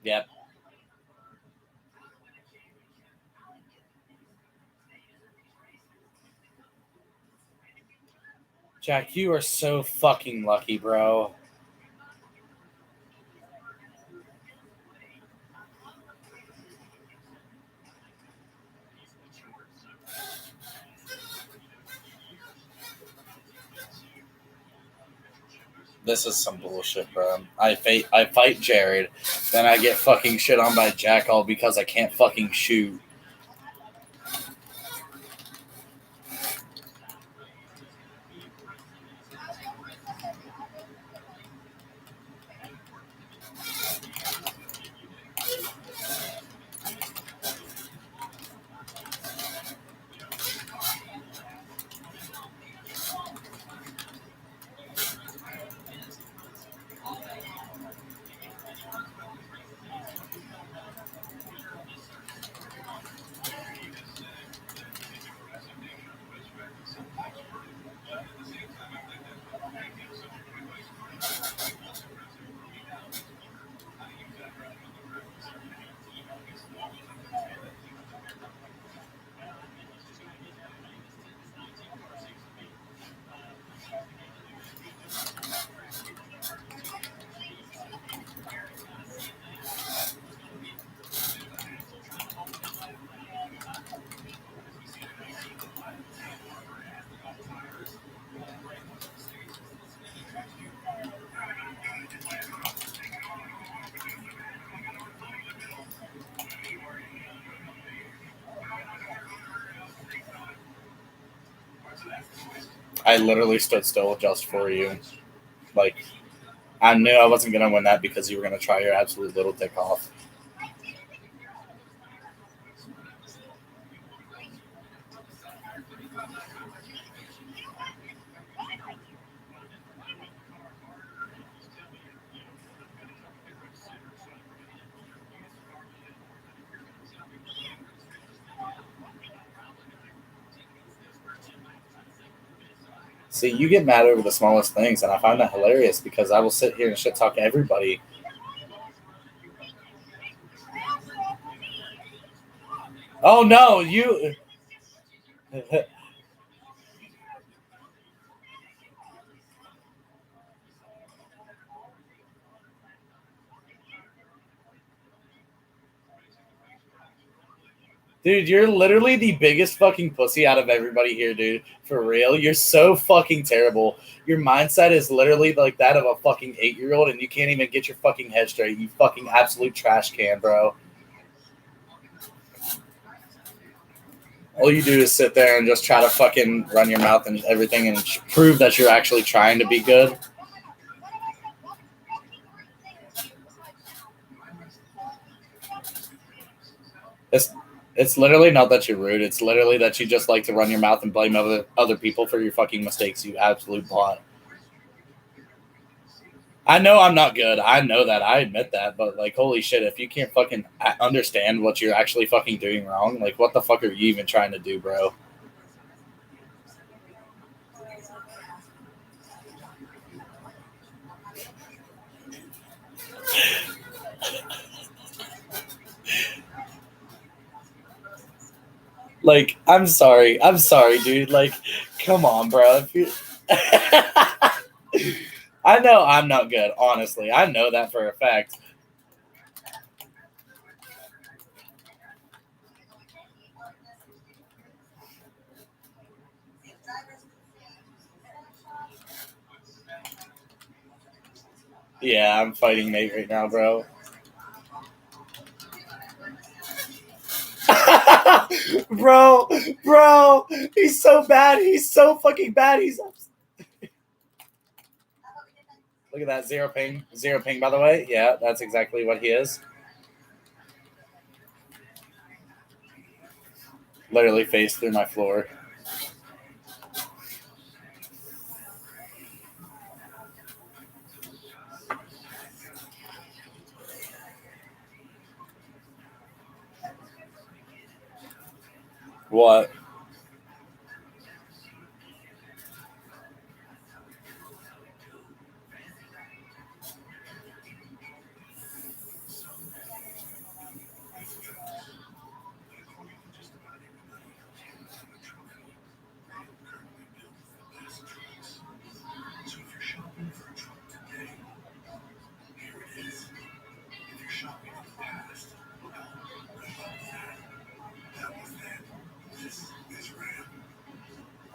Yep. Jack, you are so fucking lucky, bro. This is some bullshit, bro. I fight Jared, then I get fucking shit on by Jack all because I can't fucking shoot. I literally stood still just for you. Like, I knew I wasn't going to win that because you were going to try your absolute little dick off. See, you get mad over the smallest things, and I find that hilarious because I will sit here and shit talk everybody. Oh no, you. Dude, you're literally the biggest fucking pussy out of everybody here, dude. For real. You're so fucking terrible. Your mindset is literally like that of a fucking 8-year-old, and you can't even get your fucking head straight. You fucking absolute trash can, bro. All you do is sit there and just try to fucking run your mouth and everything and prove that you're actually trying to be good. It's literally not that you're rude. It's literally that you just like to run your mouth and blame other people for your fucking mistakes, you absolute bot. I know I'm not good. I know that. I admit that. But, like, holy shit, if you can't fucking understand what you're actually fucking doing wrong, like, what the fuck are you even trying to do, bro? Like, I'm sorry, dude. Like, come on, bro. If you... I know I'm not good, honestly. I know that for a fact. Yeah, I'm fighting Nate right now, bro. Bro, he's so bad. He's so fucking bad. Look at that, 0 ping. 0 ping, by the way. Yeah, that's exactly what he is. Literally phased through my floor. What?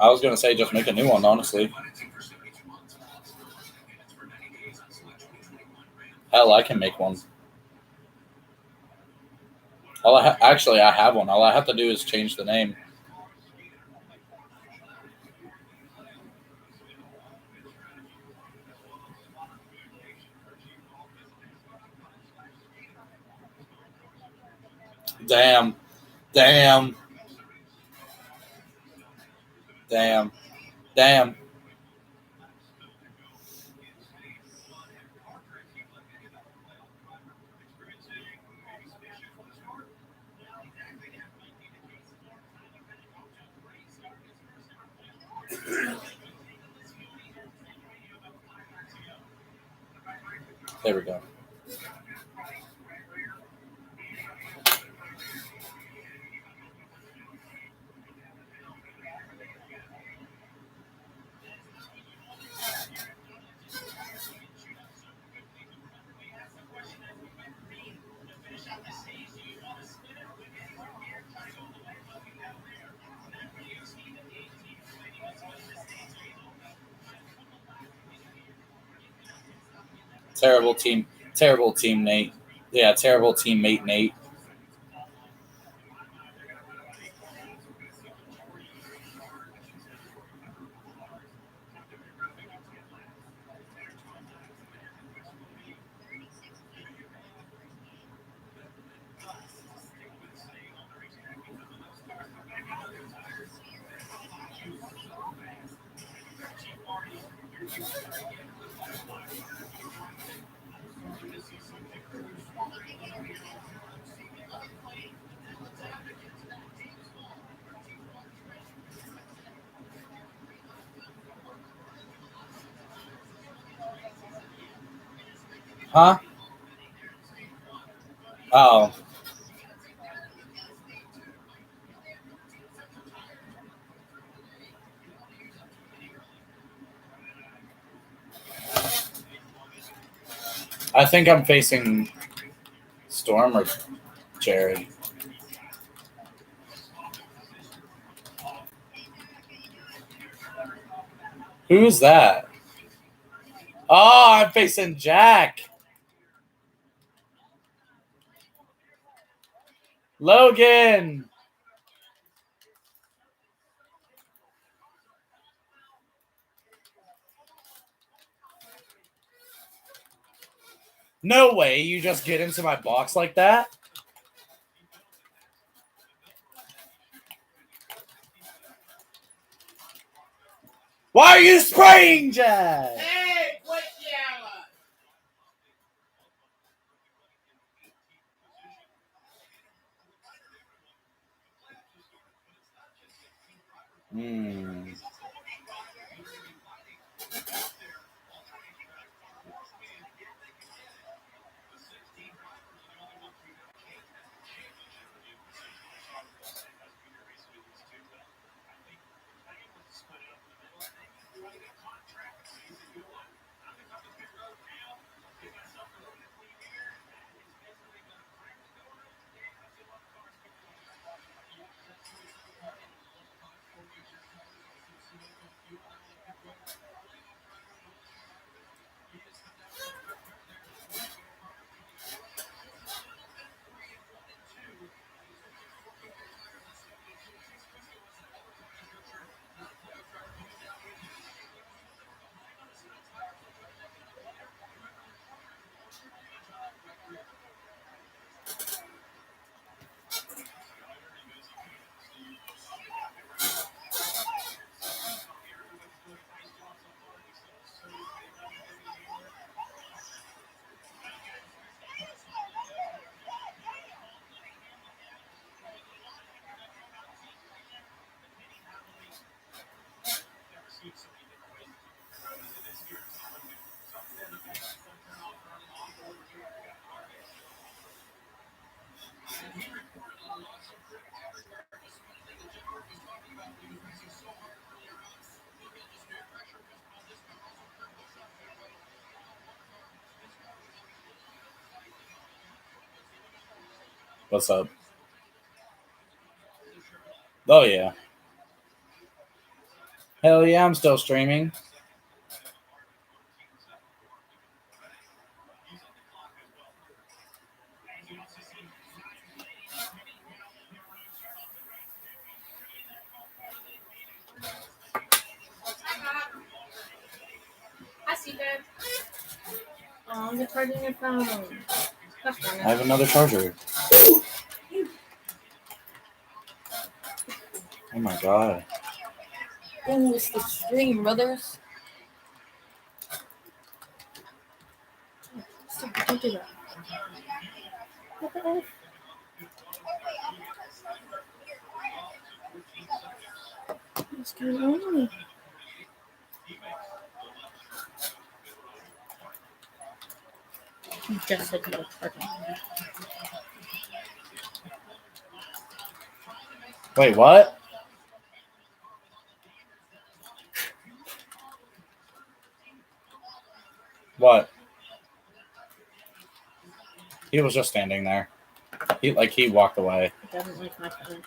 I was going to say just make a new one, honestly. Hell, I can make one. Actually, I have one. All I have to do is change the name. Damn. Damn. Damn. Damn. There we go. Terrible team, Nate. Yeah, terrible teammate, Nate. Huh? Oh. I think I'm facing Storm or Jared. Who's that? Oh, I'm facing Jack. Logan. No way, you just get into my box like that? Why are you spraying, Jack? Hey, quit Hmm. What's up? Oh, yeah. Hell yeah, I'm still streaming. I see that. Oh, you're charging your phone. That's fine. I have another charger. Oh my god. Oh, it's the stream, brothers. Stop, don't do that. What the F? What's going on? You just said no charging. Wait, what? What? He was just standing there. He walked away. It doesn't like my phone.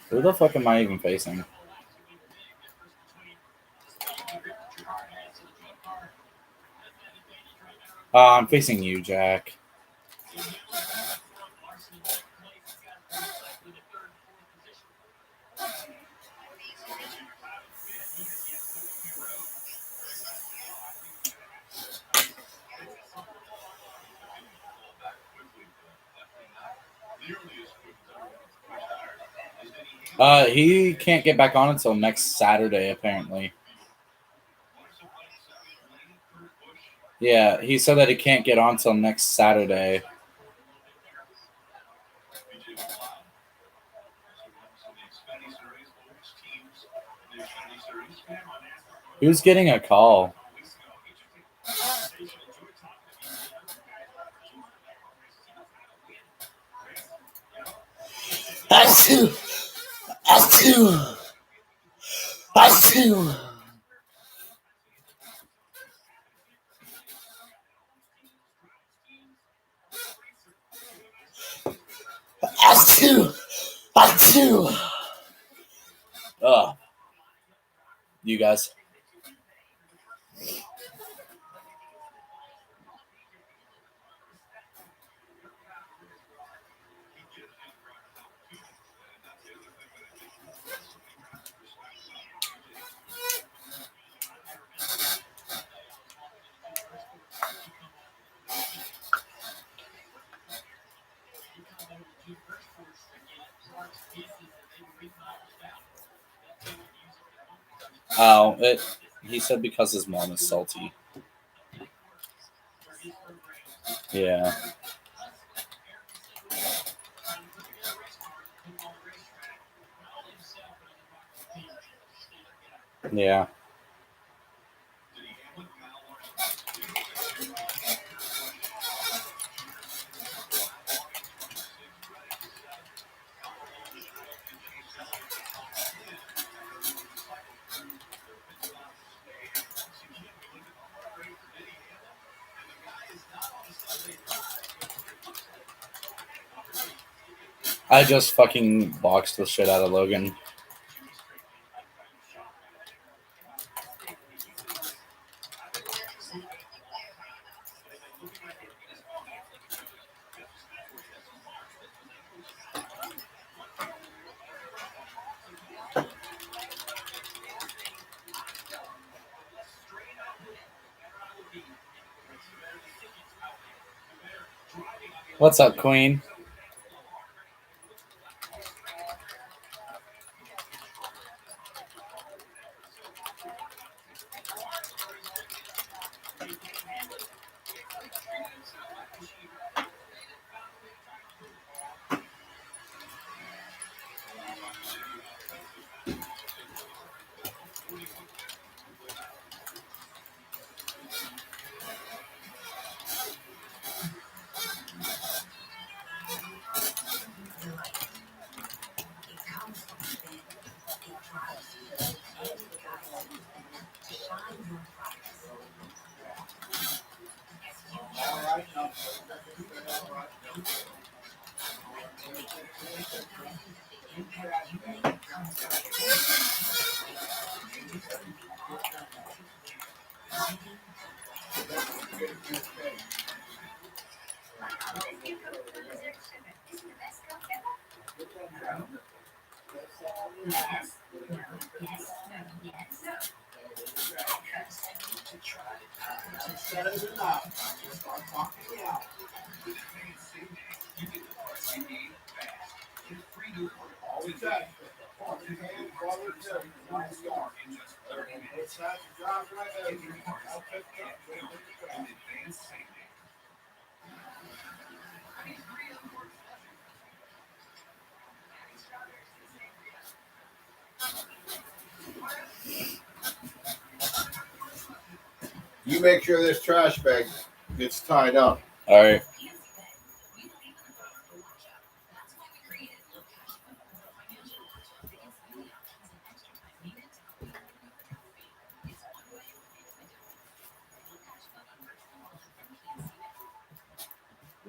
Who the fuck am I even facing? I'm facing you, Jack. He can't get back on until next Saturday, apparently. Yeah, he said that he can't get on till next Saturday. Who's getting a call? That's two. That's two. That's two. That's two. That's two. You guys. Oh, he said because his mom is salty. Yeah. Yeah. I just fucking boxed the shit out of Logan. What's up, Queen? You make sure this trash bag gets tied up. All right.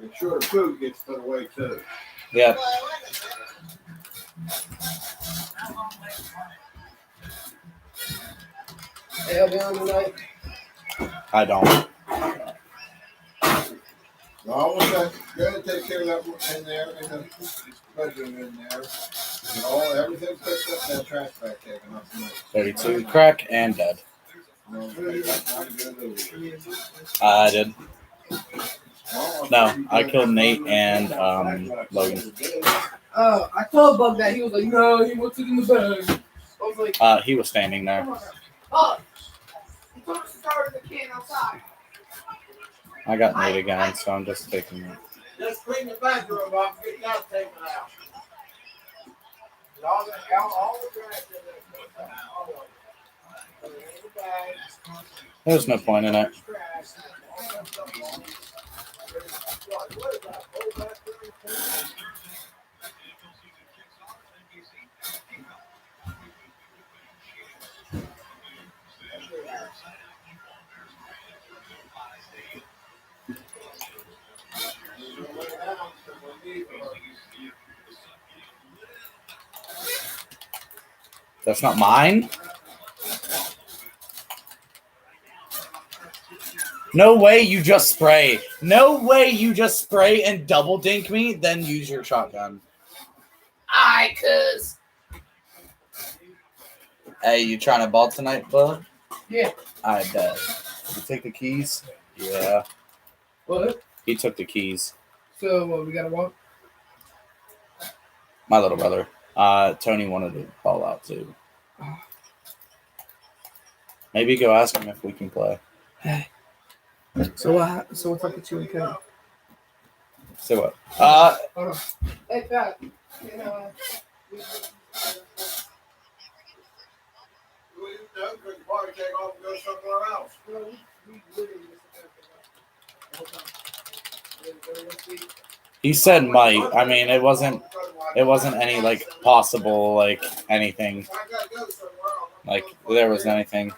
Make sure the food gets put away too. Yep. Hey, I'll be on tonight. I don't. No, I want to go and take care of that in there, in the bedroom in there. And everything's picked up in that trash bag taken up tonight. 32 crack and dead. No, that's not a good movie. I did. No, I killed Nate and Logan. I told Bug that. He was like, no, he wants it in the bag. I was like, He was standing there. oh, he told us to start the can outside. I got Nate again, so I'm just taking it. Just clean the bathroom up and get that taken out. All the trash in there. All of it. There's no point in it. That's not mine? No way you just spray. No way you just spray and double dink me, then use your shotgun. Cuz. Hey, you trying to ball tonight, bud? Yeah. I bet. You take the keys? Yeah. What? He took the keys. So, what, we got to walk? My little brother. Tony wanted to ball out too. Maybe go ask him if we can play. Hey. So what's up with you and Kevin? Say what? Hold on. Hey, Pat. Probably take off and go somewhere else. He said might. I mean, it wasn't any like possible like anything. Like there was anything.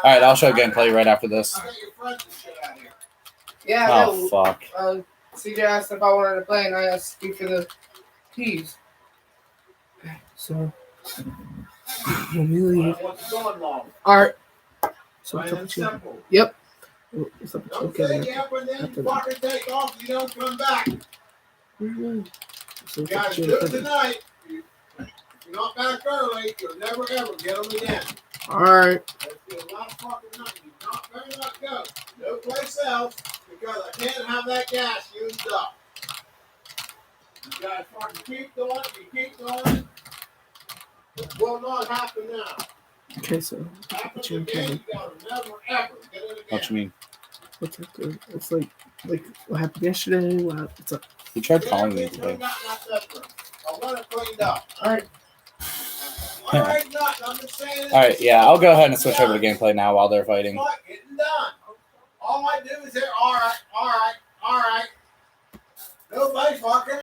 All right, I'll show gameplay right after this. Yeah. Oh fuck. CJ asked if I wanted to play, and I asked you for the keys. So let me leave. All right. So what's up with you? Yep. What's up with you, Kevin? After that. Take off, you don't come back. So what's up Guys, with do you, it Kevin? tonight. If you're not back early, you'll never ever get them again. All right. That's the last fucking night. You better not go. No place else because I can't have that gas used up. You guys fucking keep going. You keep going. It will not happen now. Okay, so Happen what's you, again, Kevin? you gotta never ever get it again. What you mean? What's up, dude? It's like what happened yesterday? What's up? He tried calling me today. I want it cleaned up. All right. All right, I'm just saying. All right, yeah, I'll go ahead and switch over to gameplay now while they're fighting. It's not getting done.